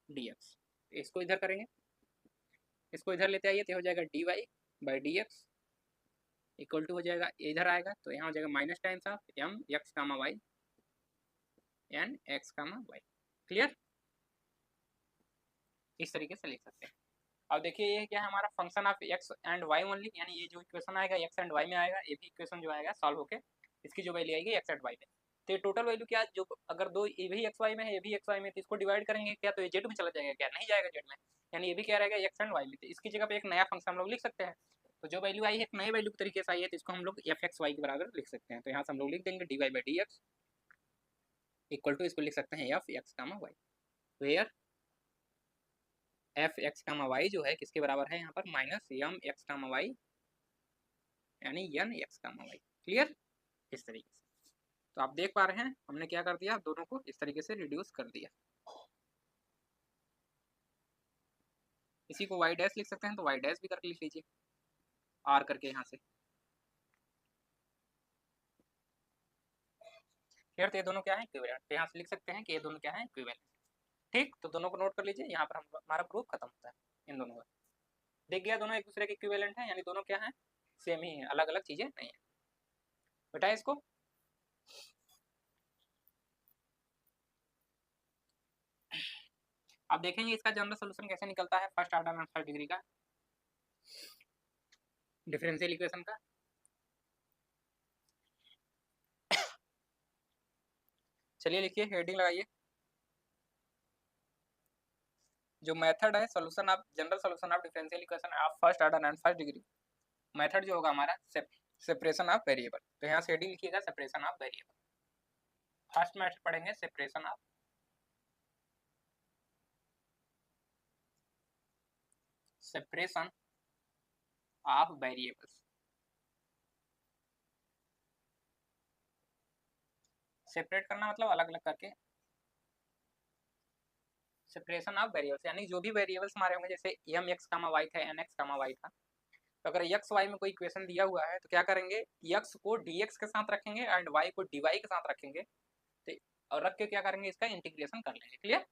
d x. इसको इधर करेंगे, इसको इधर लेते आइए, तो हो जाएगा d y by d x equal to हो जाएगा, इधर आएगा तो यहाँ हो जाएगा minus times of m x comma y n x comma y. Clear? इस तरीके से लिख सकते हैं। अब देखिए ये क्या है हमारा, function of x and y only, यानी ये जो इक्वेशन आएगा एक्स एंड वाई में आएगा, ये भी इक्वेशन जो आएगा सॉल्व होके इसकी जो वैल्यू आएगी एक्स एंड वाई में। तो ये टोटल वैल्यू क्या, जो अगर दो ये भी एक्स वाई में है, ये भी एक्स वाई में, तो इसको डिवाइड करेंगे क्या, तो ये जेड में चला जाएगा क्या, नहीं जाएगा जेड में, यानी ये भी क्या रहेगा एक्स एंड वाई में। तो इसकी जगह पे एक नया फंक्शन हम लोग लिख सकते हैं। तो जो वैल्यू आई है एक नए वैल्यू के तरीके से आई है, तो इसको हम लोग एफ एक्स वाई के बराबर लिख सकते हैं। तो यहाँ से हम लोग लिख देंगे d y by d x equal to, इसको लिख सकते हैं f x comma y, where f x comma y जो है किसके बराबर है यहाँ पर, minus m x comma y यानी n x comma y. Clear? इस तरीके से तो आप देख पा रहे हैं हमने क्या कर दिया, दोनों को इस तरीके से रिड्यूस कर दिया। इसी को वाई डैश लिख सकते हैं, तो वाई डैश भी करके लिख लीजिए आर करके यहाँ से। फिर तो ये दोनों क्या है, इक्विवेलेंट। तो यहाँ से लिख सकते हैं कि ये दोनों क्या है, इक्विवेलेंट। ठीक, तो दोनों को नोट कर लीजिए, यहाँ पर हमारा प्रूफ खत्म होता है इन दोनों का। देख गया दोनों एक दूसरे के इक्विवेलेंट है, यानी दोनों क्या है, सेम ही है, अलग अलग चीजें नहीं है। बेटा इसको अब देखेंगे इसका जनरल सोल्यूशन कैसे निकलता है first order and first degree का डिफरेंशियल इक्वेशन का। चलिए लिखिए, हेडिंग लगाइए, जो मेथड है solution of general solution of differential equation of first order and first degree, method जो होगा हमारा सेपरेशन ऑफ वेरिएबल। तो यहाँ से हेडिंग लिखिएगा separation of variable. First method पढ़ेंगे सेपरेशन ऑफ वेरिएबल्स। सेपरेट करना मतलब अलग अलग करके, सेपरेशन ऑफ वेरिएबल्स यानी जो भी वेरिएबल्स हमारे होंगे, जैसे एम एक्स कामा वाई था, एन एक्स कामा वाई था, तो अगर एक्स वाई में कोई इक्वेशन दिया हुआ है तो क्या करेंगे, एक्स को डी एक्स के साथ रखेंगे एंड वाई को डी वाई के साथ रखेंगे, तो और रख के क्या करेंगे, इसका इंटीग्रेशन कर लेंगे। क्लियर?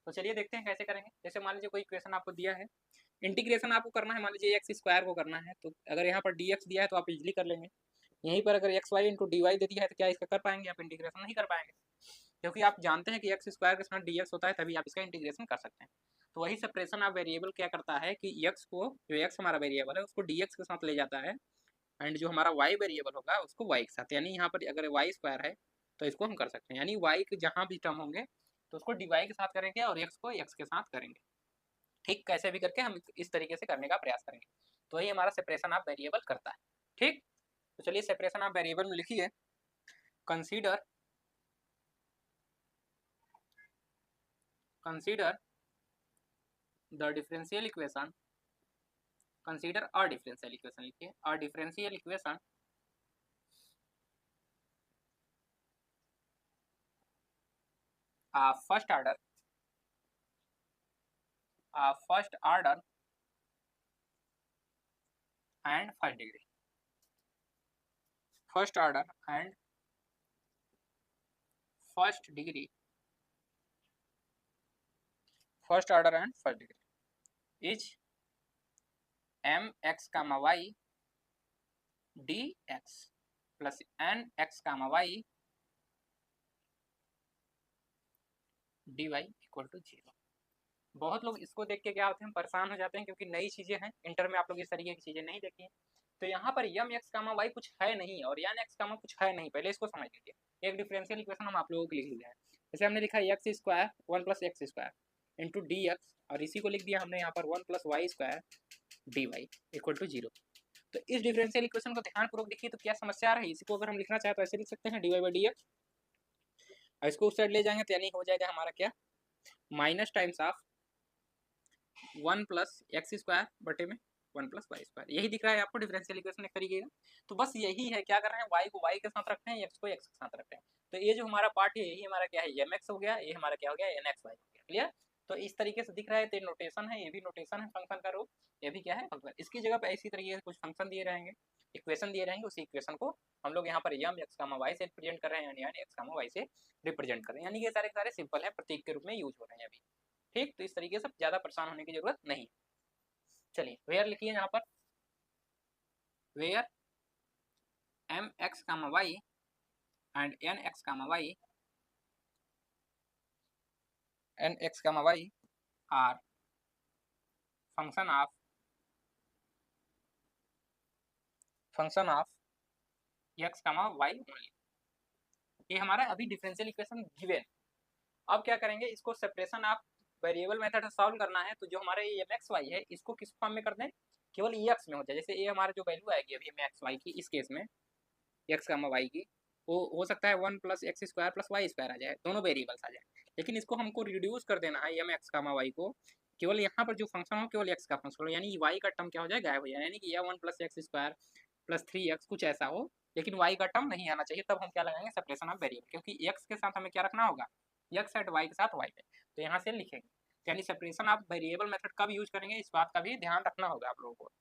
तो चलिए देखते हैं कैसे करेंगे। जैसे मान लीजिए कोई इक्वेशन आपको दिया है, इंटीग्रेशन आपको करना है, मान लीजिए एक्स स्क्वायर को करना है, तो अगर यहाँ पर डी एक्स दिया है तो आप इजिली कर लेंगे, यहीं पर अगर x y into d y दे दिया है तो क्या इसका कर पाएंगे आप इंटीग्रेशन? नहीं कर पाएंगे, क्योंकि आप जानते हैं कि एक्स स्क्वायर के साथ डी एक्स होता है, तभी आप इसका इंटीग्रेशन कर सकते हैं। तो वही सेपरेशन ऑफ वेरिएबल क्या करता है कि एक्स को, जो एक्स हमारा वेरिएबल है उसको डी एक्स के साथ ले जाता है, एंड जो हमारा वाई वेरिएबल होगा उसको वाई के साथ, यानी यहाँ पर अगर वाई स्क्वायर है तो इसको हम कर सकते हैं, यानी वाई के जहाँ भी टर्म होंगे तो उसको डी वाई के साथ करेंगे और एक्स को एक्स के साथ करेंगे। ठीक, कैसे भी करके हम इस तरीके से करने का प्रयास करेंगे, तो वही हमारा सेपरेशन ऑफ वेरिएबल करता है। ठीक, तो चलिए सेपरेशन ऑफ वेरिएबल में लिखिए, consider the differential equation, consider a differential equation, लिखिए a differential equation first order and first degree, first order and first degree, first order and first degree is m x comma y d x plus N x comma y d y equal to 0। बहुत लोग इसको देख के क्या होते हैं, परेशान हो जाते हैं, क्योंकि नई चीजें हैं, इंटर में आप लोग इस तरीके की चीजें नहीं देखी हैं। तो यहाँ पर यम एक्स कामा वाई कुछ है नहीं और एन एक्स कामा कुछ है नहीं, पहले इसको समझ लीजिए। एक डिफरेंशियल इक्वेशन हम आप लोगों को लिख लिया है, जैसे हमने लिखा x square one plus x square into d x, और इसी को लिख दिया हमने यहाँ पर one plus y square d y equal to 0। तो इस डिफरेंशियल इक्वेशन को ध्यानपूर्वक देखिए तो क्या समस्या आ रही है। इसी को अगर हम लिखना चाहें तो ऐसे लिख सकते हैं d y by d x, और इसको उस साइड ले जाएंगे तो यानी हो जाएगा हमारा क्या, minus times of one plus x square बटे में वन प्लस वाई स्क्वायर। यही दिख रहा है आपको डिफरेंशियल इक्वेशन एक तरीके का। तो बस यही है, क्या कर रहे हैं, वाई को वाई के साथ रखते हैं, एक्स को एक्स के साथ रखते हैं। तो ये जो हमारा पार्ट है यही हमारा क्या है, एम एक्स हो गया, ये हमारा क्या हो गया, एन एक्स वाई हो गया। क्लियर? तो इस तरीके से दिख रहा है, तो नोटेशन है, ये भी नोटेशन है फंक्शन का रूप, ये भी क्या है फंक्शन। इसकी जगह पे इसी तरीके से कुछ फंक्शन दिए रहेंगे, इक्वेशन दिए रहेंगे, उसी इक्वेशन को हम लोग यहाँ पर यम एक्स कामा वाई से रिप्रेजेंट कर रहे हैं, यानी एक्स कामा वाई से रिप्रेजेंट कर रहे हैं, यानी ये सारे सारे सिंपल है, प्रतीक के रूप में यूज हो रहे हैं अभी। ठीक, तो इस तरीके से ज्यादा परेशान होने की जरूरत नहीं। चलिए वेयर लिखिए यहाँ पर, where m x comma y and n x comma y are function of x comma y only. ये हमारा अभी डिफरेंशियल इक्वेशन गिवन। अब क्या करेंगे, इसको सेपरेशन ऑफ वेरिएबल मेथड से सॉल्व करना है। तो जो हमारे एम एक्स वाई है इसको किस फॉर्म में कर दें, केवल ई एक्स में हो जाए। जैसे ये हमारा जो वैल्यू आएगी अभी एम एक्स वाई की, इस केस में एक्स कामा वाई की, वो हो सकता है one plus x square plus y square आ जाए, दोनों वेरिएबल्स आ जाए। लेकिन इसको हमको रिड्यूस कर देना है एम एक्स कामा वाई को, केवल यहाँ पर जो फंक्शन हो केवल एक्स का फंक्शन हो, यानी वाई का टर्म क्या हो जाए, गायब हो जाए, यानी कि यह one plus x square plus 3x कुछ ऐसा हो, लेकिन y का टर्म नहीं आना चाहिए। तब हम क्या लगाएंगे, सेपरेशन ऑफ वेरिएबल, क्योंकि x के साथ हमें क्या रखना होगा, x एट y के साथ y पे। तो यहाँ से लिखेंगे, यानी सेपरेशन ऑफ वेरिएबल मेथड कब यूज करेंगे, इस बात का भी ध्यान रखना होगा आप लोगों को।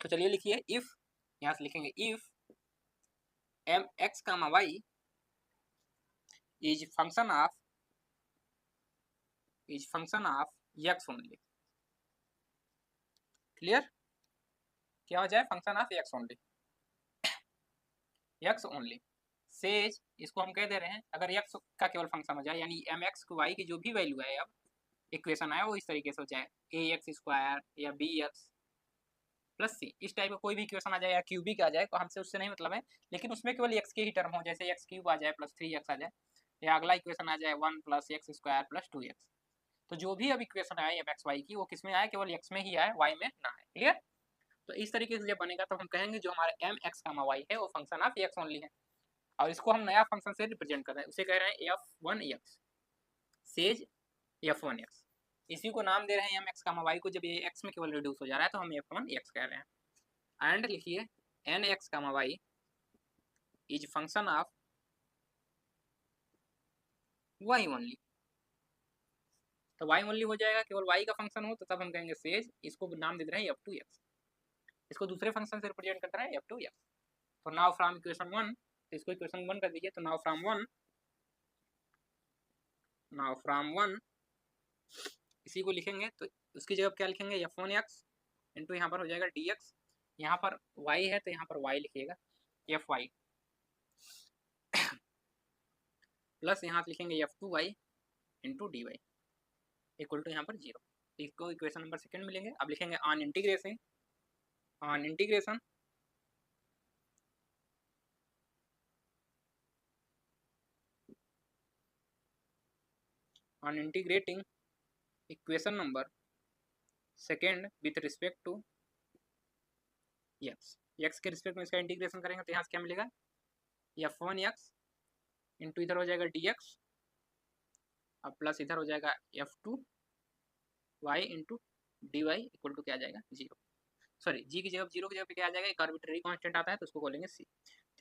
तो चलिए लिखिए, इफ, यहाँ से लिखेंगे if m x comma y is function of x only. Clear? क्या हो जाए, function of x only, x only says, इसको हम कह दे रहे हैं अगर एक्स का केवल फंक्शन हो जाए, यानी एम एक्स को वाई की जो भी वैल्यू है, अब इक्वेशन आया वो इस तरीके से हो जाए, ए एक्स स्क्वायर या बी एक्स प्लस सी, इस टाइप का कोई भी इक्वेशन आ जाए या क्यूबिक आ जाए, तो हमसे उससे नहीं मतलब है, लेकिन उसमें केवल एक्स के ही टर्म हो, जैसे एक्स क्यूब आ जाए प्लस 3x आ जाए, या अगला इक्वेशन आ जाए one plus x square plus 2x। तो जो भी अब इक्वेशन आए एम एक्स वाई की, वो किस में आए, केवल एक्स में ही आए, वाई में ना आए। क्लियर? तो इस तरीके से जब बनेगा तो हम कहेंगे जो हमारा एम एक्स कामा वाई है वो फंक्शन ऑफ एक्स ओनली है, और इसको हम नया फंक्शन से रिप्रेजेंट कर रहे हैं, उसे कह रहे हैं F one x, says F one x. इसी को नाम दे रहे हैं एम एक्स कामा वाई को, जब ये एक्स में केवल रिड्यूस हो जा रहा है तो हम एफ वन एक्स कह रहे हैं। एंड लिखिए n x comma y is function of y only. तो वाई ओनली हो जाएगा, केवल वाई का फंक्शन हो तो तब हम कहेंगे सेज, इसको नाम दे रहे हैं एफ टू एक्स, इसको दूसरे फंक्शन से रिप्रेजेंट करते हैं एफ टू एक्स। तो नाउ फ्रॉम इक्वेशन वन, तो इसको इक्वेशन वन कर दीजिए, तो नाउ फ्रॉम वन इसी को लिखेंगे, तो उसकी जगह क्या लिखेंगे, एफ वन एक्स इंटू यहाँ पर हो जाएगा डी एक्स, यहाँ पर y है तो यहाँ पर y लिखिएगा, एफ वाई प्लस यहाँ से लिखेंगे f two y into d y equal to यहाँ पर 0। इसको इक्वेशन नंबर सेकंड मिलेंगे। अब लिखेंगे on integration on integration on integrating equation number second with respect to x, x के रिस्पेक्ट में इसका इंटीग्रेशन करेंगे तो यहाँ से क्या मिलेगा एफ वन एक्स इंटू इधर हो जाएगा डी एक्स अब प्लस इधर हो जाएगा f two y into d y equal to क्या आ जाएगा 0। सॉरी जी की जगह 0 की जगह पे क्या आ जाएगा, एक आर्बिट्रेरी कांस्टेंट आता है तो उसको बोलेंगे सी।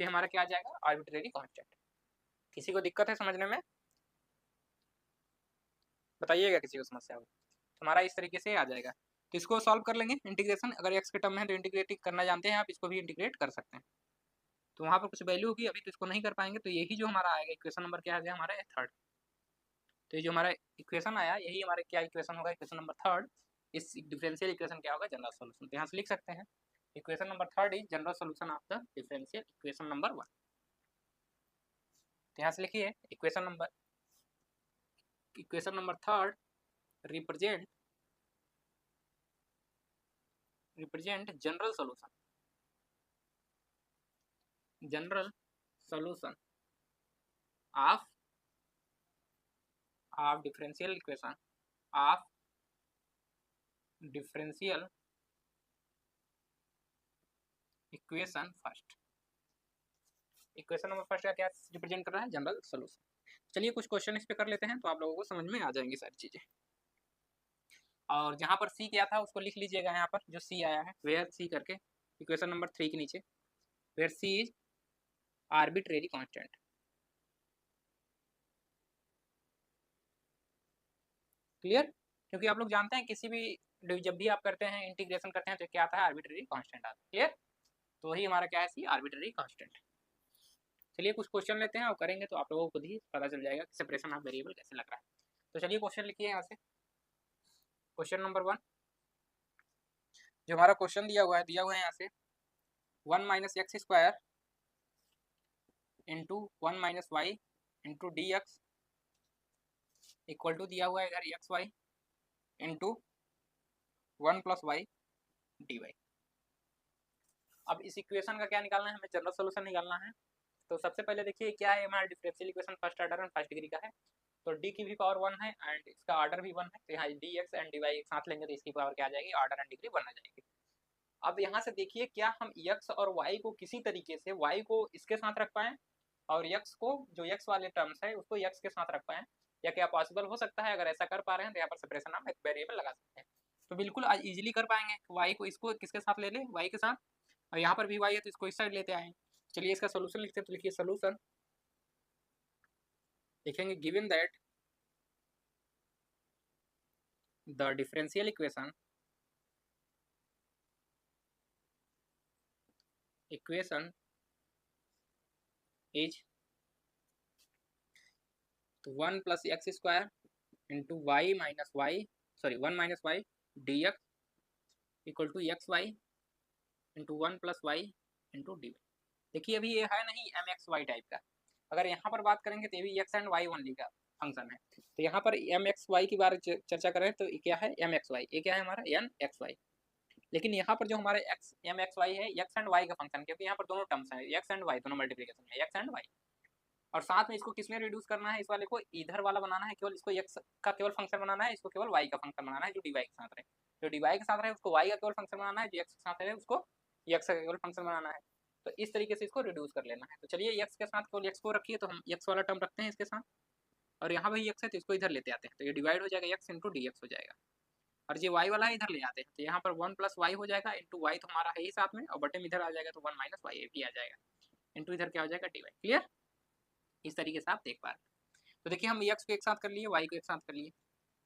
तो हमारा क्या आ जाएगा आर्बिट्रेरी कांस्टेंट। किसी को दिक्कत है समझने में, बताइएगा किसी को समस्या हो। हमारा इस तरीके से आ जाएगा। तो इसको सॉल्व कर लेंगे इंटीग्रेशन, अगर एक्स के टर्म में है तो इंटीग्रेट करना जानते हैं आप, इसको भी इंटीग्रेट कर सकते हैं। तो वहाँ पर कुछ वैल्यू होगी, अभी तो इसको नहीं कर पाएंगे। तो यही जो हमारा आएगा इक्वेशन नंबर क्या आ गया हमारा थर्ड। तो ये जो हमारा इक्वेशन आया यही हमारे क्या इक्वेशन होगा, इक्वेशन नंबर थर्ड। इस डिफरेंशियल इक्वेशन क्या होगा जनरल सोल्यूशन। तो यहाँ से लिख सकते हैं equation number third is general solution of the differential equation number 1। तो यहाँ से लिखिए equation number third represent general solution of differential equation first. Equation number first का क्या रिप्रेजेंट कर रहा है जनरल सोल्यूशन। चलिए कुछ क्वेश्चन इस पे कर लेते हैं तो आप लोगों को समझ में आ जाएंगी सारी चीजें। और जहाँ पर सी क्या था उसको लिख लीजिएगा, यहाँ पर जो सी आया है वेयर सी करके इक्वेशन नंबर 3 के नीचे, where c is arbitrary constant. Clear, क्योंकि आप लोग जानते हैं किसी भी जब भी आप करते हैं इंटीग्रेशन करते हैं तो क्या आता है आर्बिट्रेरी कांस्टेंट आता है। क्लियर, तो वही हमारा क्या है सी आर्बिट्रेरी कांस्टेंट। चलिए कुछ क्वेश्चन लेते हैं और करेंगे तो आप लोगों को खुद ही पता चल जाएगा कि सेपरेशन ऑफ वेरिएबल कैसे लग रहा है। तो चलिए क्वेश्चन लिखिए यहाँ से। क्वेश्चन नंबर 1 जो हमारा क्वेश्चन दिया हुआ है यहाँ से 1 minus x square into 1 minus y into d x equal to दिया हुआ है इधर x y into 1 plus y d y. अब इस इक्वेशन का क्या निकालना है, हमें जनरल सोल्यूशन निकालना है। तो सबसे पहले देखिए क्या है हमारा differential equation first order and first degree का है। तो डी की भी पावर 1 है एंड इसका ऑर्डर भी 1 है। तो यहाँ d x and d y एक साथ लेंगे तो इसकी पावर क्या आ जाएगी ऑर्डर एंड डिग्री 1 आ जाएगी। अब यहाँ से देखिए क्या हम x और y को किसी तरीके से y को इसके साथ रख पाएं और x को जो x वाले टर्म्स है उसको x के साथ रख पाएं, या क्या पॉसिबल हो सकता है। अगर ऐसा कर पा रहे हैं तो यहाँ पर सेपरेशन ऑफ वेरिएबल लगा सकते हैं। तो बिल्कुल आज इजीली कर पाएंगे। y को इसको किसके साथ ले लें y के साथ, और यहाँ पर भी y है तो इसको इस साइड लेते आए। चलिए इसका सोल्यूशन लिखते हैं। तो लिखिए सोल्यूशन लिखेंगे given that the differential equation is तो 1 plus x square into y minus y sorry 1 minus y d x equal to x y into 1 plus y into d y. देखिए अभी ये है नहीं एम एक्स वाई टाइप का, अगर यहाँ पर बात करेंगे तो ये भी एक्स एंड वाई ओनली का फंक्शन है। तो यहाँ पर एम एक्स वाई की बारे चर्चा करें तो क्या है एम एक्स वाई, ये क्या है हमारा एन एक्स वाई। लेकिन यहाँ पर जो हमारे एक्स एम एक्स वाई है एक्स एंड वाई का फंक्शन, क्योंकि यहाँ पर दोनों टर्म्स हैं एक्स एंड वाई, दोनों मल्टीप्लिकेशन है एक्स एंड वाई। और साथ में इसको किसमें रिड्यूस करना है, इस वाले को इधर वाला बनाना है, केवल इसको x का केवल फंक्शन बनाना है, इसको केवल y का फंक्शन बनाना है जो dy के साथ रहे। जो dy के साथ रहे उसको y का केवल फंक्शन बनाना है, जो x के साथ रहे उसको x का केवल फंक्शन बनाना है। तो इस तरीके से इसको रिड्यूस कर लेना है। तो चलिए x के साथ केवल x को रखिए, तो हम x वाला टर्म रखते हैं इसके साथ, और यहाँ पर x है तो इसको इधर लेते आते हैं। तो ये डिवाइड हो जाएगा x इंटू डी हो जाएगा, और ये y वाला है इधर ले आते हैं। तो यहाँ पर 1 प्लस वाई हो जाएगा इंटू वाई तो हमारा है ही साथ में, और बटे में इधर आ जाएगा तो 1 माइनस वाई भी आ जाएगा इंटू इधर क्या हो जाएगा डी वाई। क्लियर, इस तरीके से आप देख पा रहे हैं। तो देखिए हम x को एक साथ कर लिए y को एक साथ कर लिए।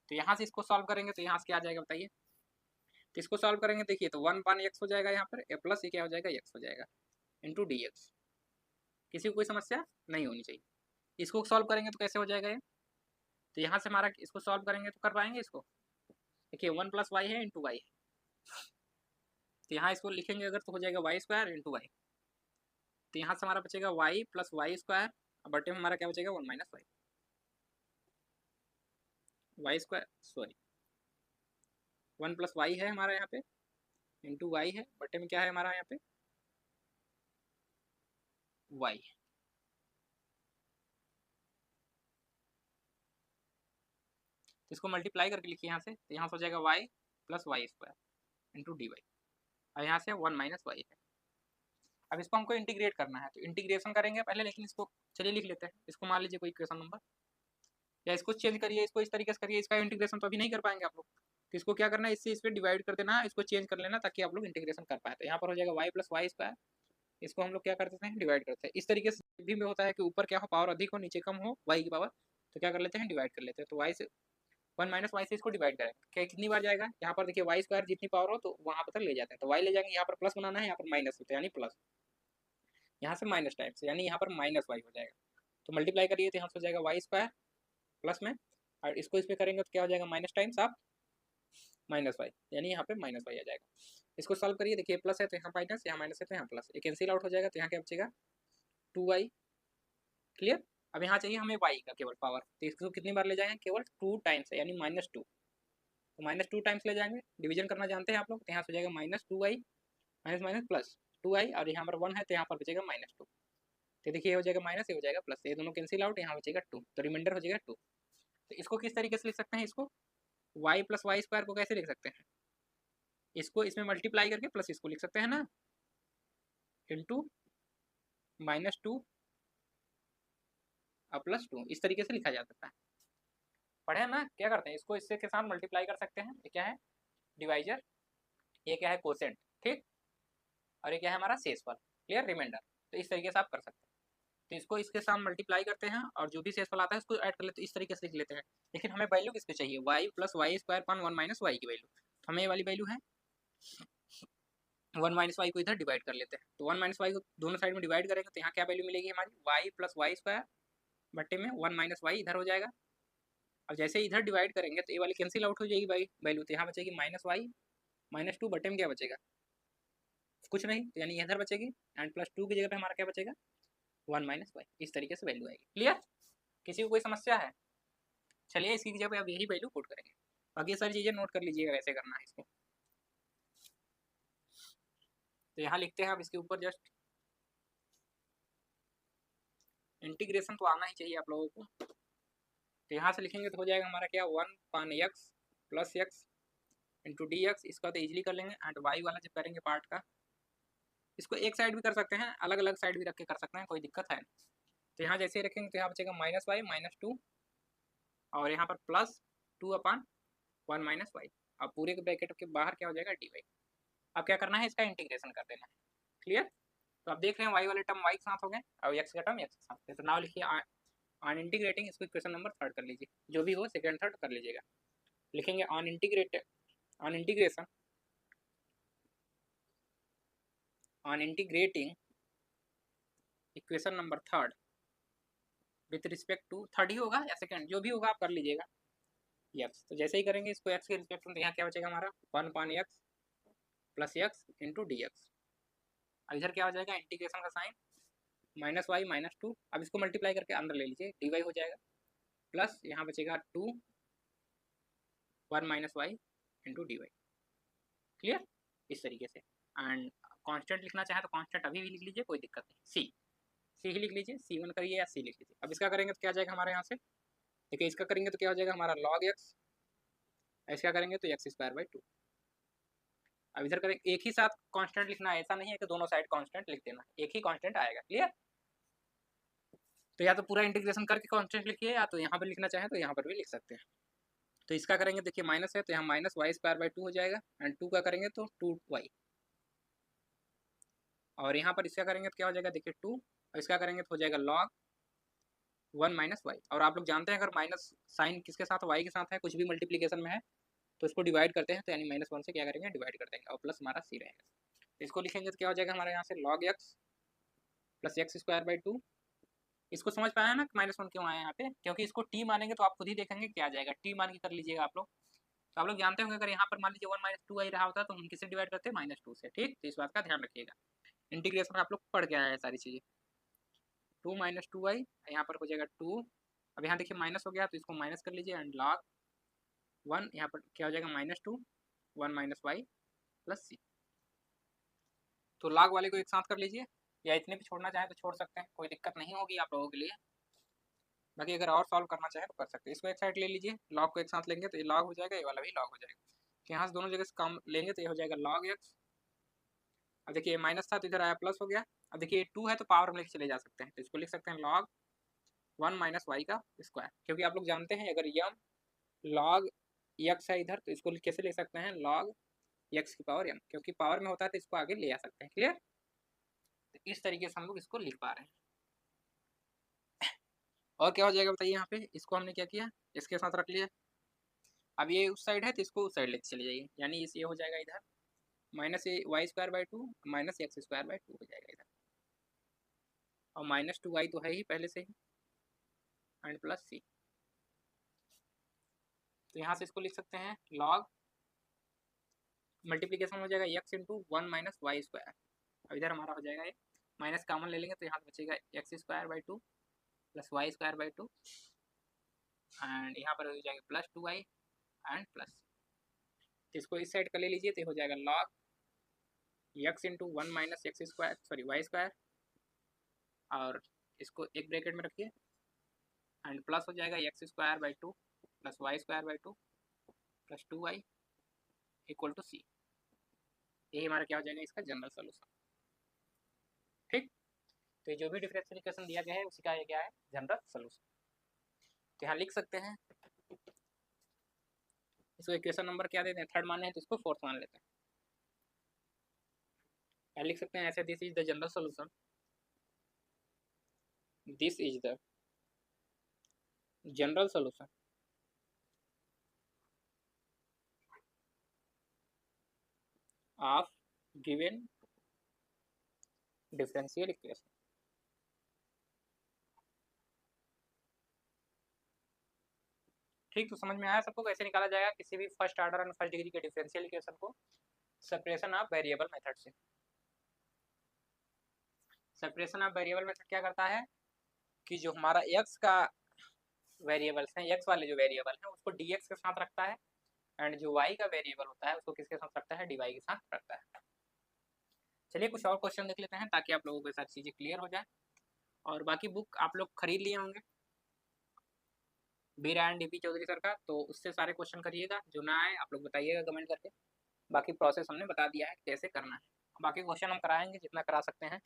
तो यहाँ से इसको सॉल्व करेंगे तो यहाँ से क्या आ जाएगा बताइए। तो इसको सॉल्व करेंगे देखिए तो 1 पान x हो जाएगा, यहाँ पर प्लस ये क्या हो जाएगा x हो जाएगा इंटू डी एक्स। किसी को कोई समस्या नहीं होनी चाहिए। इसको सॉल्व करेंगे तो कैसे हो जाएगा ये, तो यहाँ से हमारा इसको सॉल्व करेंगे तो कर पाएंगे इसको। देखिए 1 प्लस वाई है इंटू वाई है, तो यहाँ इसको लिखेंगे अगर तो हो जाएगा वाई स्क्वायर इंटू वाई। तो यहाँ से हमारा बचेगा वाई प्लस वाई स्क्वायर, बटे में हमारा क्या बचेगा 1 minus y, y square sorry 1 plus y है हमारा यहाँ पे, इंटू वाई है, बटे में क्या है हमारा यहाँ पे वाई। तो इसको मल्टीप्लाई करके लिखिए यहाँ से, तो यहाँ से हो जाएगा y plus y square into d y, और यहाँ से 1 माइनस वाई है। अब इसको हमको इंटीग्रेट करना है, तो इंटीग्रेशन करेंगे पहले, लेकिन इसको चलिए लिख लेते हैं। इसको मान लीजिए कोई इक्वेशन नंबर, या इसको चेंज करिए, इसको इस तरीके से करिए, इसका इंटीग्रेशन तो अभी नहीं कर पाएंगे आप लोग, तो इसको क्या करना है, इससे इस पर डिवाइड कर देना, इसको चेंज कर लेना ताकि आप लोग इंटीग्रेशन कर पाए। तो यहाँ पर हो जाएगा वाई प्लस वाई स्क्वायर, इसको हम लोग क्या कर देते हैं डिवाइड करते हैं। इस तरीके से भी होता है कि ऊपर क्या हो पावर अधिक हो नीचे कम हो वाई की पावर, तो क्या कर लेते हैं डिवाइड कर लेते हैं। तो वाई से 1 माइनस वाई से इसको डिवाइड करेंगे, क्या कितनी बार जाएगा, यहाँ पर देखिए वाई स्क्वायर जितनी पावर हो तो वहाँ पर तक ले जाते हैं, तो वाई ले जाएंगे, यहाँ पर प्लस बनाना है, यहाँ पर माइनस होता है यानी प्लस, यहाँ से माइनस टाइप से यानी यहाँ पर माइनस वाई हो जाएगा। तो मल्टीप्लाई करिए तो यहाँ से हो जाएगा वाई स्क्वायर प्लस में, और इसको इसमें करेंगे तो क्या हो जाएगा माइनस टाइम्स आप माइनस वाई, यानी यहाँ पे माइनस वाई आ जाएगा। इसको सॉल्व करिए, देखिए प्लस है तो यहाँ माइनस, यहाँ माइनस है तो यहाँ प्लस, ये कैंसिल आउट हो जाएगा, तो यहाँ क्या बचेगा 2y। क्लियर। अब यहाँ चाहिए हमें y का केवल पावर, तो इसको कितनी बार ले जाएंगे, केवल 2 टाइम्स है यानी -2, तो -2 टाइम्स ले जाएंगे, डिवीजन करना जानते हैं आप लोग, तो यहाँ से हो जाएगा -2y minus minus plus 2y, और यहाँ पर 1 है तो यहाँ पर बचेगा -2, तो देखिए ये हो जाएगा माइनस, ये हो जाएगा प्लस, ये दोनों कैंसिल आउट, यहाँ बचेगा 2, तो रिमाइंडर हो जाएगा 2। तो इसको किस तरीके से लिख सकते हैं, इसको y प्लस वाई स्क्वायर को कैसे लिख सकते हैं, इसको इसमें मल्टीप्लाई करके प्लस इसको लिख सकते हैं ना, इंटू -2 और +2, इस तरीके से लिखा जा सकता है। पढ़े ना, क्या करते हैं इसको इससे के साथ मल्टीप्लाई कर सकते हैं, ये क्या है डिवाइजर, ये क्या है कोसेंट, ठीक, और ये क्या है हमारा शेषफल, क्लियर, रिमाइंडर। तो इस तरीके से आप कर सकते हैं, तो इसको इसके साथ मल्टीप्लाई करते हैं और जो भी शेषफल आता है उसको ऐड कर लेते हैं, इस तरीके से लिख लेते हैं। लेकिन हमें वैल्यू किसकी चाहिए, वाई प्लस वाई स्क्वायर पान 1 माइनस वाई की वैल्यू, तो हमें ये वाली वैल्यू है 1 माइनस वाई को इधर डिवाइड कर लेते हैं, तो 1 माइनस वाई को दोनों साइड में डिवाइड करेंगे तो यहाँ क्या वैल्यू मिलेगी हमारी, वाई प्लस वाई स्क्वायर बट्टे में 1 माइनस वाई इधर हो जाएगा। अब जैसे इधर डिवाइड करेंगे तो ये वाली कैंसिल आउट हो जाएगी वैल्यू, तो यहाँ बचेगी -y -2 बटे में क्या बचेगा कुछ नहीं, तो यानी इधर बचेगी, एंड +2 की जगह पे हमारा क्या बचेगा 1 माइनस वाई, इस तरीके से वैल्यू आएगी। क्लियर, किसी को कोई समस्या है, चलिए इसकी जगह पे अब यही वैल्यू पुट करेंगे, बाकी सारी चीज़ें नोट कर लीजिएगा कैसे करना है इसको। तो यहाँ लिखते हैं अब इसके ऊपर जस्ट इंटीग्रेशन तो आना ही चाहिए आप लोगों को, तो यहाँ से लिखेंगे तो हो जाएगा हमारा क्या 1 पान x plus x into d x, इसका तो ईजिली कर लेंगे, एंड वाई वाला जब करेंगे पार्ट का, इसको एक साइड भी कर सकते हैं, अलग अलग साइड भी रख के कर सकते हैं, कोई दिक्कत है नहीं। तो यहाँ जैसे ही रखेंगे तो यहाँ बचेगा -y -2, और यहाँ पर +2 अपान 1 माइनस वाई, अब पूरे के ब्रैकेट के बाहर क्या हो जाएगा डी वाई। अब क्या करना है, इसका इंटीग्रेशन कर देना है। क्लियर, तो आप देख रहे हैं वाई वाले टर्म वाई के साथ हो गए और एक्स का टर्म एक्स के साथ, तो नाउ लिखिए ऑन इंटीग्रेटिंग, इसको इक्वेशन नंबर 3 कर लीजिए, जो भी हो सेकंड थर्ड कर लीजिएगा। लिखेंगे on integration on integrating equation number 3 with respect to, third ही होगा या सेकंड, जो भी होगा आप कर लीजिएगा एक्स। तो जैसे ही करेंगे इसको एक्स के रिस्पेक्ट में, तो यहाँ क्या बचेगा हमारा 1 पान x plus x into d x, अब इधर क्या हो जाएगा इंटीग्रेशन का साइन -y -2, अब इसको मल्टीप्लाई करके अंदर ले लीजिए, डी वाई हो जाएगा, प्लस यहाँ बचेगा 2 1 minus y into d y. Clear, इस तरीके से, एंड कांस्टेंट लिखना चाहे तो कांस्टेंट अभी भी लिख लीजिए, कोई दिक्कत नहीं, सी ही लिख लीजिए, C1 करिए या सी लिख लीजिए। अब इसका करेंगे तो क्या जाएगा हमारे यहाँ से, देखिए इसका करेंगे तो क्या हो जाएगा हमारा log x, इसका करेंगे तो x²/2। अब इधर करें, एक ही साथ कांस्टेंट लिखना है, ऐसा नहीं है कि दोनों साइड कांस्टेंट लिख देना, एक ही कांस्टेंट आएगा। क्लियर, तो या तो पूरा इंटीग्रेशन करके कांस्टेंट लिखिए, या तो यहाँ पर लिखना चाहे तो यहाँ पर भी लिख सकते हैं। तो इसका करेंगे, देखिए माइनस है तो यहाँ -y²/2 हो जाएगा, एंड 2 का करेंगे तो 2y, और यहाँ पर इसका करेंगे तो क्या हो जाएगा, देखिए 2, और इसका करेंगे तो हो जाएगा log 1 माइनस वाई। और आप लोग जानते हैं अगर माइनस साइन किसके साथ, वाई के साथ है, कुछ भी मल्टीप्लीकेशन में है तो इसको डिवाइड करते हैं, तो यानी -1 से क्या करेंगे डिवाइड कर देंगे, और प्लस हमारा सी रहेगा। इसको लिखेंगे तो क्या हो जाएगा हमारे यहाँ से log x प्लस x²/2। इसको समझ पाया ना -1 क्यों आया यहाँ पे, क्योंकि इसको t मानेंगे तो आप खुद ही देखेंगे क्या आ जाएगा, t मान के कर लीजिएगा आप लोग। तो आप लोग जानते होंगे अगर यहाँ पर मान लीजिए 1 - 2 आई रहा होता तो हम किससे डिवाइड करते हैं, -2 से, ठीक, तो इस बात का ध्यान रखिएगा। इंटीग्रेशन आप लोग पढ़ के आए हैं सारी चीज़ें। 2 माइनस 2y, यहाँ पर हो जाएगा 2। अब यहाँ देखिए माइनस हो गया तो इसको माइनस कर लीजिए एंड log 1, यहाँ पर क्या हो जाएगा -2, 1 माइनस वाई प्लस सी। तो log वाले को एक साथ कर लीजिए, या इतने भी छोड़ना चाहें तो छोड़ सकते हैं, कोई दिक्कत नहीं होगी आप लोगों के लिए। बाकी अगर और सॉल्व करना चाहे तो कर सकते हैं। इसको एक साइड ले लीजिए, log को एक साथ लेंगे तो ये log हो जाएगा, ये वाला भी log हो जाएगा। तो यहाँ से दोनों जगह से कम लेंगे तो ये हो जाएगा log x। अब देखिए माइनस था तो इधर आया प्लस हो गया। अब देखिए 2 है तो पावर में लेके चले जा सकते हैं, तो इसको लिख सकते हैं log 1 माइनस वाई का स्क्वायर, क्योंकि आप लोग जानते हैं अगर यम log x है इधर तो इसको कैसे लिख सकते हैं log x की पावर m, क्योंकि पावर में होता है तो इसको आगे ले आ सकते हैं। क्लियर? तो इस तरीके से हम लोग इसको लिख पा रहे हैं। और क्या हो जाएगा बताइए, यहाँ पे इसको हमने क्या किया, इसके साथ रख लिया। अब ये उस साइड है तो इसको उस साइड लेते चले जाइए, यानी इस ये हो जाएगा इधर minus a y square by 2 minus x square by 2 हो जाएगा इधर, और -2y तो है ही पहले से ही, एंड प्लस सी। तो यहाँ से इसको लिख सकते हैं log मल्टीप्लीकेशन हो जाएगा x into 1 minus y square. अब इधर हमारा हो जाएगा ये माइनस कॉमन ले लेंगे तो यहाँ बचेगा x square by 2 plus y square by 2, and यहाँ पर हो जाएगा प्लस 2y एंड प्लस। तो इसको इस साइड का ले लीजिए तो हो जाएगा log x into 1 minus x square sorry y square, और इसको एक ब्रैकेट में रखिए एंड प्लस हो जाएगा x square by 2 plus y square by 2 plus 2y equal to c. यही हमारा क्या हो जाएगा इसका जनरल सोल्यूशन। ठीक, तो जो भी डिफरेंशियल इक्वेशन दिया गया है उसी का ये क्या है जनरल सोल्यूशन। तो यहाँ लिख सकते हैं, इसको इक्वेशन नंबर क्या देते हैं, थर्ड माने हैं तो इसको फोर्थ मान लेते हैं। यहाँ लिख सकते हैं ऐसे, this is the general solution, this is the general solution of given differential equation. ठीक, तो समझ में आया सबको कैसे निकाला जाएगा किसी भी first order and first degree के डिफरेंशियल इक्वेशन को सेपरेशन ऑफ वेरिएबल मेथड से। सेपरेशन ऑफ वेरिएबल मेथड क्या करता है कि जो हमारा x का वेरिएबल्स हैं, x वाले जो वेरिएबल हैं उसको dx के साथ रखता है, एंड जो y का वेरिएबल होता है उसको किसके साथ रखता है, dy के साथ रखता है। चलिए कुछ और क्वेश्चन देख लेते हैं ताकि आप लोगों को सारी चीज़ें क्लियर हो जाए। और बाकी बुक आप लोग खरीद लिए होंगे बीरा एंड डीपी चौधरी सर का, तो उससे सारे क्वेश्चन करिएगा, जो ना आए आप लोग बताइएगा कमेंट करके। बाकी प्रोसेस हमने बता दिया है कैसे करना है, बाकी क्वेश्चन हम कराएंगे जितना करा सकते हैं।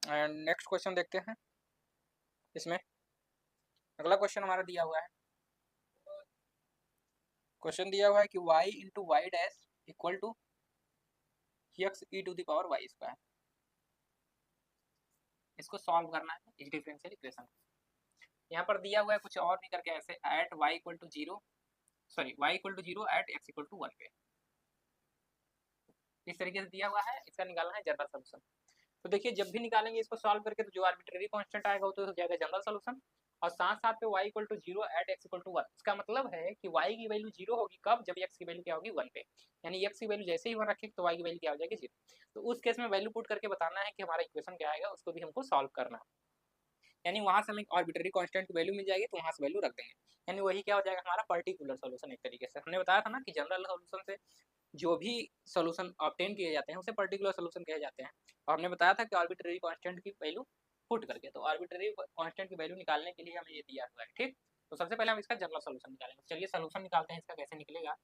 एंड नेक्स्ट क्वेश्चन देखते हैं। इसमें अगला क्वेश्चन हमारा दिया हुआ है, क्वेश्चन दिया हुआ है कि y into y dash equal to x e to the power y square. इसको सॉल्व करना है इस डिफरेंशियल इक्वेशन। यहाँ पर दिया हुआ है कुछ और भी करके ऐसे, at y equal to 0 sorry y equal to 0 at x equal to 1 पे, इस तरीके से दिया हुआ है। इसका निकालना है जनरल सोल्यूशन। तो देखिए जब भी निकालेंगे इसको सॉल्व करके तो जो आर्बिट्रेरी कांस्टेंट आएगा वो तो हो जाएगा जनरल सोल्यूशन, और साथ साथ पे y equal to 0 at x equal to 1। इसका मतलब है कि y की वैल्यू 0 होगी कब, जब x की वैल्यू क्या होगी 1 पे, यानी x की वैल्यू जैसे ही 1 रखेंगे तो y की वैल्यू क्या हो जाएगी 0। तो उस केस में वैल्यू पुट करके बताना है कि हमारा इक्वेशन क्या आएगा, उसको भी हमको सॉल्व करना है। यानी वहां से हमें आर्बिट्रेरी कांस्टेंट की वैल्यू मिल जाएगी तो वहां से वैल्यू रख देंगे, यानी वही क्या हो जाएगा हमारा पर्टिकुलर सोल्यूशन। एक तरीके से हमने बताया था ना कि जनरल सोल्यूशन से जो भी सोल्यूशन ऑब्टेन किए जाते हैं उसे पर्टिकुलर सोल्यूशन कहे जाते हैं। और हमने बताया था कि आर्बिट्रेरी कांस्टेंट की वैल्यू पुट करके, तो आर्बिट्रेरी कांस्टेंट की वैल्यू निकालने के लिए हमें ये दिया हुआ है। ठीक, तो सबसे पहले हम इसका जनरल सोल्यूशन निकालेंगे। चलिए सोल्यूशन निकालते हैं, इसका कैसे निकलेगा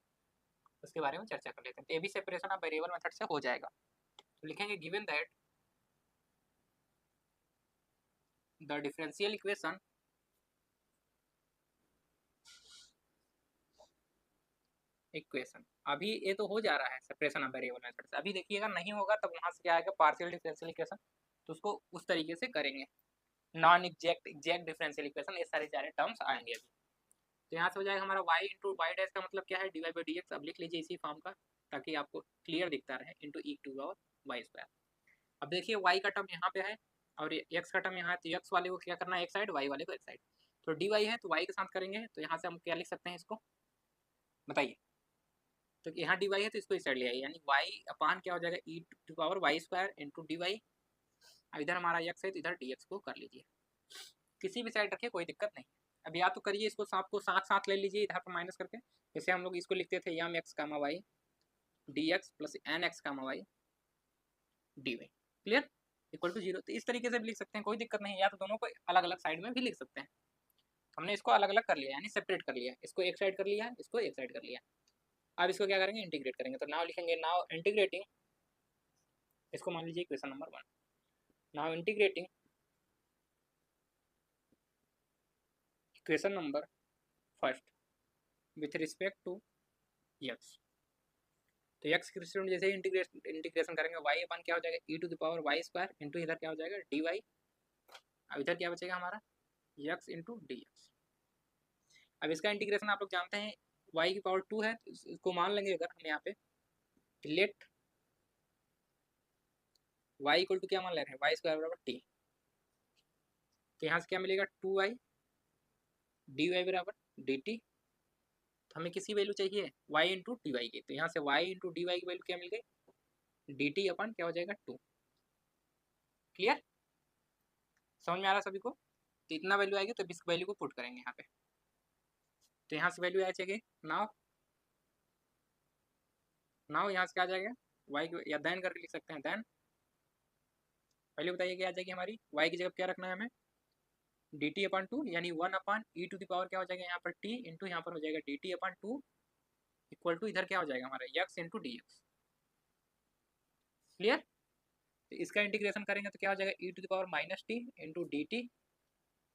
उसके बारे में चर्चा कर लेते हैं। तो ये भी सेपरेशन ऑफ वेरिएबल मेथड से हो जाएगा। तो लिखेंगे given that the differential equation अभी ये तो हो जा रहा है सेपरेशन ऑफ वेरिएबल मेथड से, अभी देखिएगा नहीं होगा तब वहां से क्या आएगा पार्शियल डिफरेंशियल इक्वेशन, तो उसको उस तरीके से करेंगे। Non exact, exact differential equation, ये सारे टर्म्स आएंगे अभी। तो यहाँ से हो जाएगा हमारा y इंटू वाई डैश का मतलब क्या है, dy बाई डी एक्स। अब लिख लीजिए इसी फॉर्म का ताकि आपको क्लियर दिखता रहे, into e to power y square. अब देखिए y का टर्म यहाँ पे है और x का टर्म यहाँ है, तो x वाले को क्या करना है एक साइड, y वाले को एक साइड। तो dy है तो y के साथ करेंगे, तो यहाँ से हम क्या लिख सकते हैं इसको बताइए। तो यहाँ dy है तो इसको इस साइड ले आइए, यानी y अपान क्या हो जाएगा e to power y square into d y. अब इधर हमारा x है तो इधर dx को कर लीजिए, किसी भी साइड रखिए कोई दिक्कत नहीं। अब या तो करिए इसको आपको साथ साथ ले लीजिए इधर पर माइनस करके, जैसे हम लोग इसको लिखते थे M x comma y dx plus N x comma y d y, clear, equal to 0। तो इस तरीके से भी लिख सकते हैं, कोई दिक्कत नहीं, या तो दोनों को अलग अलग साइड में भी लिख सकते हैं। हमने इसको अलग अलग कर लिया, यानी सेपरेट कर लिया, इसको एक साइड कर लिया, इसको एक साइड कर लिया। अब इसको क्या करेंगे, इंटीग्रेट करेंगे। तो नाउ लिखेंगे, नाउ इंटीग्रेटिंग, इसको मान लीजिए equation number 1। Now integrating equation number first with respect to x। तो x की रिस्पेक्ट जैसे इंटीग्रेशन करेंगे, y अपन क्या हो जाएगा e to the power y square into इधर क्या हो जाएगा dy। अब इधर क्या बचेगा हमारा x इंटू dx। अब इसका इंटीग्रेशन आप लोग जानते हैं y की पावर 2 है, तो इसको मान लेंगे अगर हम यहाँ पे लेट y इक्वल टू क्या मान ले रहे हैं वाई स्क्वायर बराबर टी। तो यहाँ से क्या मिलेगा 2y dy बराबर dt। तो हमें किसी वैल्यू चाहिए y इंटू डी वाई की, तो यहाँ से y इंटू डी वाई की वैल्यू क्या मिल गई dt अपन क्या हो जाएगा 2। क्लियर, समझ में आ रहा सभी को। तो इतना वैल्यू आएगी तो इस वैल्यू को पुट करेंगे यहाँ पे, तो यहाँ से वैल्यू आ जाएगी नाउ यहाँ से क्या आ जाएगा y की, या देन करके लिख सकते हैं, देन वैल्यू बताइए क्या आ जाएगी हमारी, y की जगह क्या रखना है हमें डी टी अपन 2, यानी 1 अपन ई टू द पावर क्या हो जाएगा यहाँ पर t इंटू यहाँ पर हो जाएगा d t upon 2 equal to इधर क्या हो जाएगा हमारा x into d x. Clear, तो इसका इंटीग्रेशन करेंगे तो क्या हो जाएगा e to the power minus t into d t,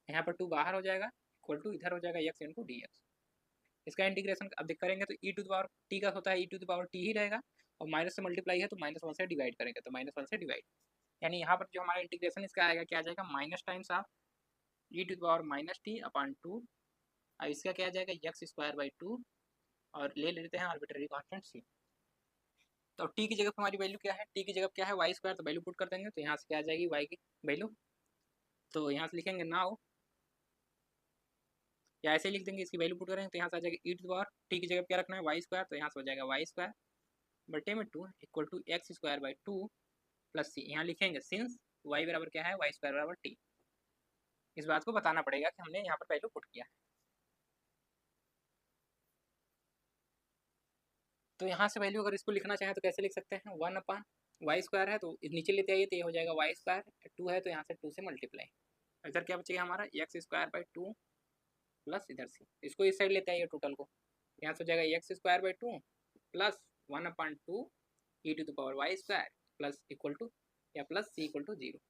यहाँ पर 2 बाहर हो जाएगा इक्वल टू इधर हो जाएगा x इंटू डी एक्स। इसका इंटीग्रेशन अब देख करेंगे तो ई टू द पावर टी का होता है ई टू द पावर टी ही रहेगा, और माइनस से मल्टीप्लाई है तो -1 से डिवाइड करेंगे तो -1 से डिवाइड, यानी यहाँ पर जो हमारा इंटीग्रेशन इसका आएगा क्या आ जाएगा minus times of e to the power minus t upon 2। अब इसका क्या आ जाएगा एक्स स्क्वायर बाई 2, और ले लेते हैं आर्बिट्रेरी कांस्टेंट सी। तो टी की जगह पर हमारी वैल्यू क्या है, टी की जगह क्या है वाई स्क्वायर, तो वैल्यू पुट कर देंगे तो यहाँ से क्या आ जाएगी वाई की वैल्यू। तो यहाँ से लिखेंगे नाउ, या ऐसे लिख देंगे इसकी वैल्यू पुट करेंगे तो यहाँ से आ जाएगा e to the power T की जगह क्या रखना है वाई स्क्वायर, तो यहाँ से हो जाएगा वाई स्क्वायर बटे में 2 equal to x square by 2 plus c. यहाँ लिखेंगे सिंस वाई बराबर क्या है वाई स्क्वायर बराबर टी। इस बात को बताना पड़ेगा कि हमने यहाँ पर वैल्यू पुट किया है। तो यहाँ से वैल्यू अगर इसको लिखना चाहें तो कैसे लिख सकते हैं, 1 अपान वाई स्क्वायर है तो नीचे लेते आइए तो ये हो जाएगा वाई स्क्वायर, 2 है तो यहाँ से 2 से मल्टीप्लाई, इधर क्या बचेगा हमारा एक्स स्क्वायर बाई 2 प्लस इधर से इसको इस साइड लेते आइए टोटल को, यहाँ से हो जाएगा x square by 2 plus 1 upon 2 e to the power y square plus equal to या प्लस सी इक्वल टू 0।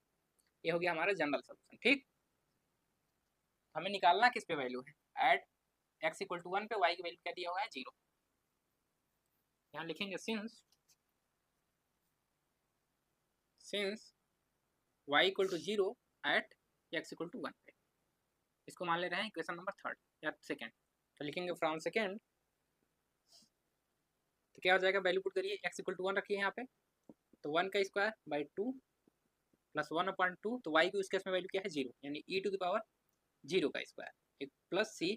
ये हो गया हमारा जनरल सोल्यूशन। ठीक, हमें निकालना किस पे वैल्यू है, एट एक्स इक्वल टू 1 पे वाई की वैल्यू क्या दिया हुआ है 0। यहाँ लिखेंगे since y equal to 0 at x equal to 1 पे, इसको मान ले रहे हैं इक्वेशन नंबर 3 या सेकेंड। तो लिखेंगे फ्रॉम सेकेंड, तो क्या हो जाएगा वैल्यू पुट करिए x इक्वल टू 1 रखिए यहाँ पे, तो 1 का स्क्वायर बाई 2 प्लस 1 अपॉन 2, तो y की उस केस में वैल्यू क्या है 0, यानी e टू द पावर 0 का square plus c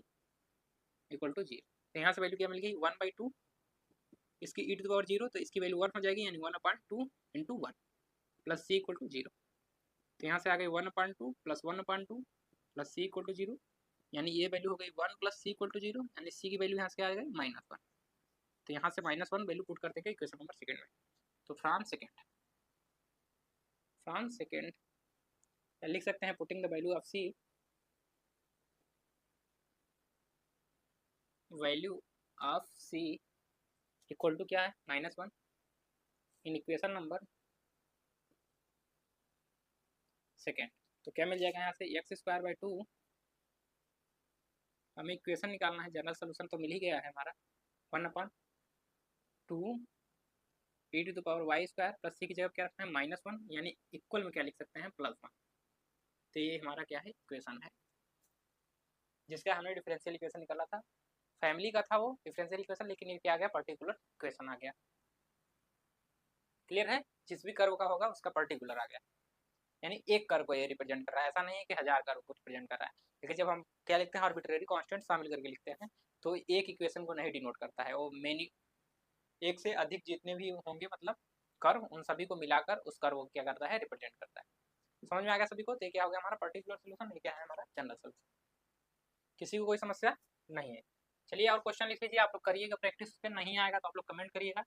equal to 0। तो यहाँ से वैल्यू क्या मिल गई 1 बाई 2, इसकी ई टू द पावर 0 तो इसकी वैल्यू 1 हो जाएगी, यानी 1 upon 2 into 1 plus c equal to 0। तो यहाँ से आ गई 1 upon 2 plus 1 upon 2 plus c equal to 0, यानी ये वैल्यू हो गई 1 प्लस सी इक्वल टू 0, यानी सी की वैल्यू यहाँ से आ गई -1। तो यहाँ से -1 वैल्यू पुट करते हैं इक्वेशन नंबर सेकेंड में। तो फ्रॉम सेकेंड लिख सकते हैं putting the value of c, value of c equal to क्या है -1 इन इक्वेशन नंबर सेकेंड। तो क्या मिल जाएगा यहाँ से एक्स स्क्वायर बाई 2, हमें इक्वेशन निकालना है, जनरल सोल्यूशन तो मिल ही गया है हमारा 1 upon 2 e to the power y square plus c की जगह क्या रखना है -1, यानी इक्वल में क्या लिख सकते हैं +1। तो ये हमारा क्या है इक्वेशन है जिसका हमने डिफरेंशियल इक्वेशन निकाला था, फैमिली का था वो डिफरेंशियल इक्वेशन, लेकिन ये क्या आ गया पर्टिकुलर इक्वेशन आ गया। क्लियर है, जिस भी कर्व का होगा उसका पर्टिकुलर आ गया, यानी एक कर्व को ये रिप्रेजेंट कर रहा है, ऐसा नहीं है कि 1000 कर्व को रिप्रेजेंट कर रहा है। देखिए जब हम क्या लिखते हैं आर्बिट्रेरी कांस्टेंट शामिल करके लिखते हैं तो एक इक्वेशन को नहीं डिनोट करता है, वो मेनी एक से अधिक जितने भी होंगे मतलब कर्व, उन सभी को मिलाकर उस कर्व को क्या करता है, रिप्रेजेंट करता है। समझ में आ गया सभी को? तो क्या हो गया हमारा पर्टिकुलर सोल्यूशन, ये क्या है हमारा जनरल सोल्यूशन। किसी को कोई समस्या नहीं है? चलिए और क्वेश्चन लिख लीजिए, आप लोग करिएगा प्रैक्टिस, पे नहीं आएगा तो आप लोग कमेंट करिएगा,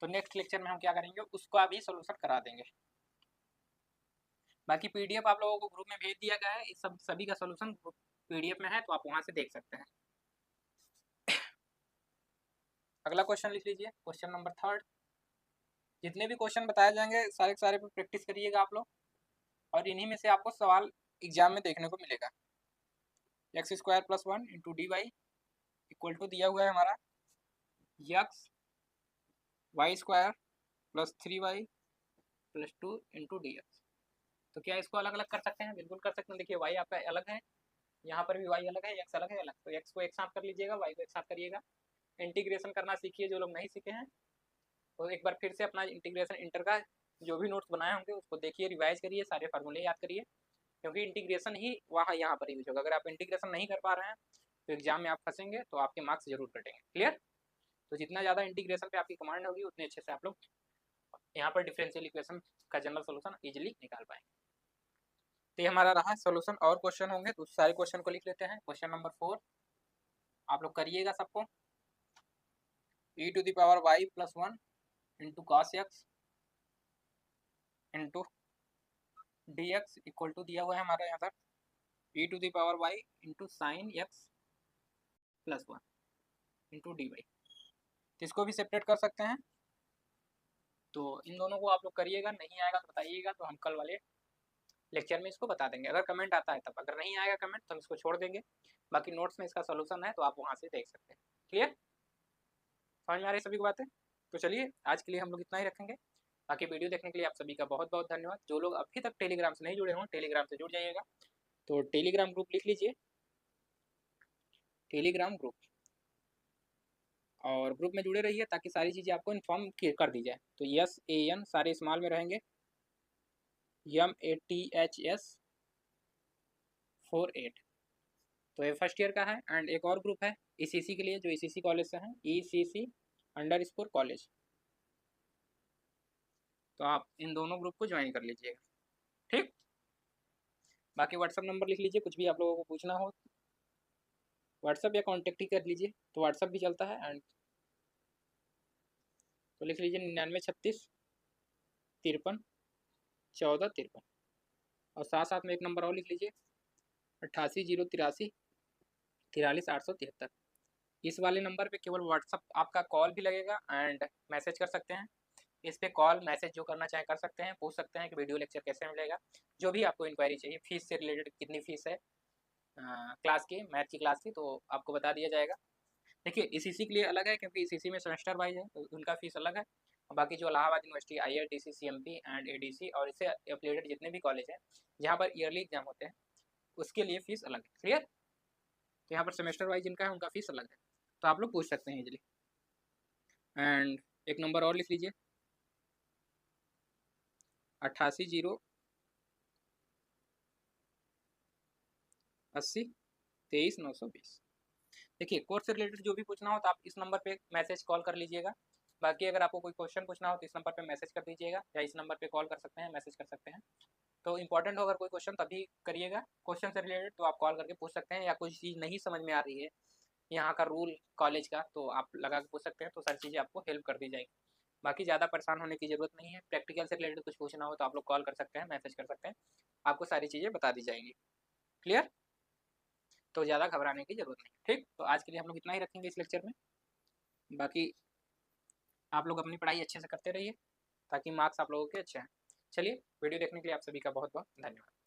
तो नेक्स्ट लेक्चर में हम क्या करेंगे, उसका भी सोल्यूशन करा देंगे। बाकी पीडीएफ आप लोगों को ग्रुप में भेज दिया गया है, इस सब सभी का सोल्यूशन पीडीएफ में है, तो आप वहां से देख सकते हैं। अगला क्वेश्चन लिख लीजिए, क्वेश्चन नंबर 3। जितने भी क्वेश्चन बताए जाएंगे सारे के सारे पे प्रैक्टिस करिएगा आप लोग, और इन्हीं में से आपको सवाल एग्जाम में देखने को मिलेगा। x² + 1 × dy इक्वल टू दिया हुआ है हमारा x y² + 3y + 2 × dx। तो क्या इसको अलग अलग कर सकते हैं? बिल्कुल कर सकते हैं। देखिए y आपका अलग है, यहाँ पर भी y अलग है, x अलग है, अलग, तो x को एक साथ कर लीजिएगा, y को एक साथ करिएगा। इंटीग्रेशन करना सीखिए, जो लोग नहीं सीखे हैं तो एक बार फिर से अपना इंटीग्रेशन इंटर का जो भी नोट्स बनाए होंगे उसको देखिए, रिवाइज करिए, सारे फार्मूले याद करिए, क्योंकि इंटीग्रेशन ही वहाँ यहाँ पर यूज होगा। अगर आप इंटीग्रेशन नहीं कर पा रहे हैं तो एग्जाम में आप फंसेंगे, तो आपके मार्क्स जरूर कटेंगे। क्लियर? तो जितना ज़्यादा इंटीग्रेशन पे आपकी कमांड होगी उतने अच्छे से आप लोग यहाँ पर डिफरेंशियल इक्वेशन का जनरल सोल्यूशन इजीली निकाल पाएंगे। तो ये हमारा रहा सोल्यूशन। और क्वेश्चन होंगे तो सारे क्वेश्चन को लिख लेते हैं। क्वेश्चन नंबर 4 आप लोग करिएगा सबको। e⁻y + 1 × cos x × dx equal to दिया हुआ है हमारा यहाँ पर e⁻y × sin x + 1 × dy। इसको भी सेपरेट कर सकते हैं, तो इन दोनों को आप लोग करिएगा। नहीं आएगा तो बताइएगा, तो हम कल वाले लेक्चर में इसको बता देंगे, अगर कमेंट आता है तब। अगर नहीं आएगा कमेंट तो हम इसको छोड़ देंगे, बाकी नोट्स में इसका सोल्यूशन है तो आप वहाँ से देख सकते हैं। क्लियर? समझ में आ रही सभी को बातें? तो चलिए आज के लिए हम लोग इतना ही रखेंगे। बाकी वीडियो देखने के लिए आप सभी का बहुत बहुत धन्यवाद। जो लोग अभी तक टेलीग्राम से नहीं जुड़े हों, टेलीग्राम से जुड़ जाइएगा। तो टेलीग्राम ग्रुप लिख लीजिए, टेलीग्राम ग्रुप, और ग्रुप में जुड़े रहिए ताकि सारी चीज़ें आपको इन्फॉर्म कर दी जाए। तो SAN सारे स्मॉल में रहेंगे, MATHS48, तो ये फर्स्ट ईयर का है। एंड एक और ग्रुप है ECC के लिए, जो ECC कॉलेज से है, ECC_कॉलेज, तो आप इन दोनों ग्रुप को ज्वाइन कर लीजिएगा। ठीक? बाकी व्हाट्सअप नंबर लिख लीजिए, कुछ भी आप लोगों को पूछना हो व्हाट्सअप या कॉन्टेक्ट ही कर लीजिए, तो व्हाट्सअप भी चलता है। एंड तो लिख लीजिए 9936 53 14 53, और साथ साथ में एक नंबर और लिख लीजिए 88 083 43 873। इस वाले नंबर पे केवल व्हाट्सअप आपका कॉल भी लगेगा एंड मैसेज कर सकते हैं। इस पे कॉल मैसेज जो करना चाहे कर सकते हैं, पूछ सकते हैं कि वीडियो लेक्चर कैसे मिलेगा, जो भी आपको इंक्वायरी चाहिए, फीस से रिलेटेड कितनी फीस है क्लास की, मैथ की क्लास की, तो आपको बता दिया जाएगा। देखिए ECC के लिए अलग है, क्योंकि ECC में सेमेस्टर वाइज है तो उनका फीस अलग है। बाकी जो Allahabad university, IRTC, CMP and ADC और इससे एफिलिएटेड जितने भी कॉलेज हैं जहाँ पर ईयरली एग्जाम होते हैं, उसके लिए फीस अलग है। क्लियर? तो यहाँ पर सेमेस्टर वाइज जिनका है उनका फीस अलग है, तो आप लोग पूछ सकते हैं इजीली। एंड एक नंबर और लिख लीजिए 88 0 80 23 920। देखिए कोर्स से रिलेटेड जो भी पूछना हो तो आप इस नंबर पे मैसेज कॉल कर लीजिएगा। बाकी अगर आपको कोई क्वेश्चन पूछना हो तो इस नंबर पे मैसेज कर दीजिएगा, या इस नंबर पे कॉल कर सकते हैं, मैसेज कर सकते हैं। तो इंपॉर्टेंट हो अगर कोई क्वेश्चन तभी करिएगा, क्वेश्चन से रिलेटेड तो आप कॉल करके पूछ सकते हैं, या कोई चीज़ नहीं समझ में आ रही है यहाँ का रूल कॉलेज का, तो आप लगा के पूछ सकते हैं, तो सारी चीज़ें आपको हेल्प कर दी जाएगी। बाकी ज़्यादा परेशान होने की ज़रूरत नहीं है। प्रैक्टिकल से रिलेटेड कुछ पूछना हो तो आप लोग कॉल कर सकते हैं, मैसेज कर सकते हैं, आपको सारी चीज़ें बता दी जाएंगी। क्लियर? तो ज़्यादा घबराने की ज़रूरत नहीं। ठीक? तो आज के लिए हम लोग इतना ही रखेंगे इस लेक्चर में। बाकी आप लोग अपनी पढ़ाई अच्छे से करते रहिए ताकि मार्क्स आप लोगों के अच्छे हैं। चलिए, वीडियो देखने के लिए आप सभी का बहुत बहुत धन्यवाद।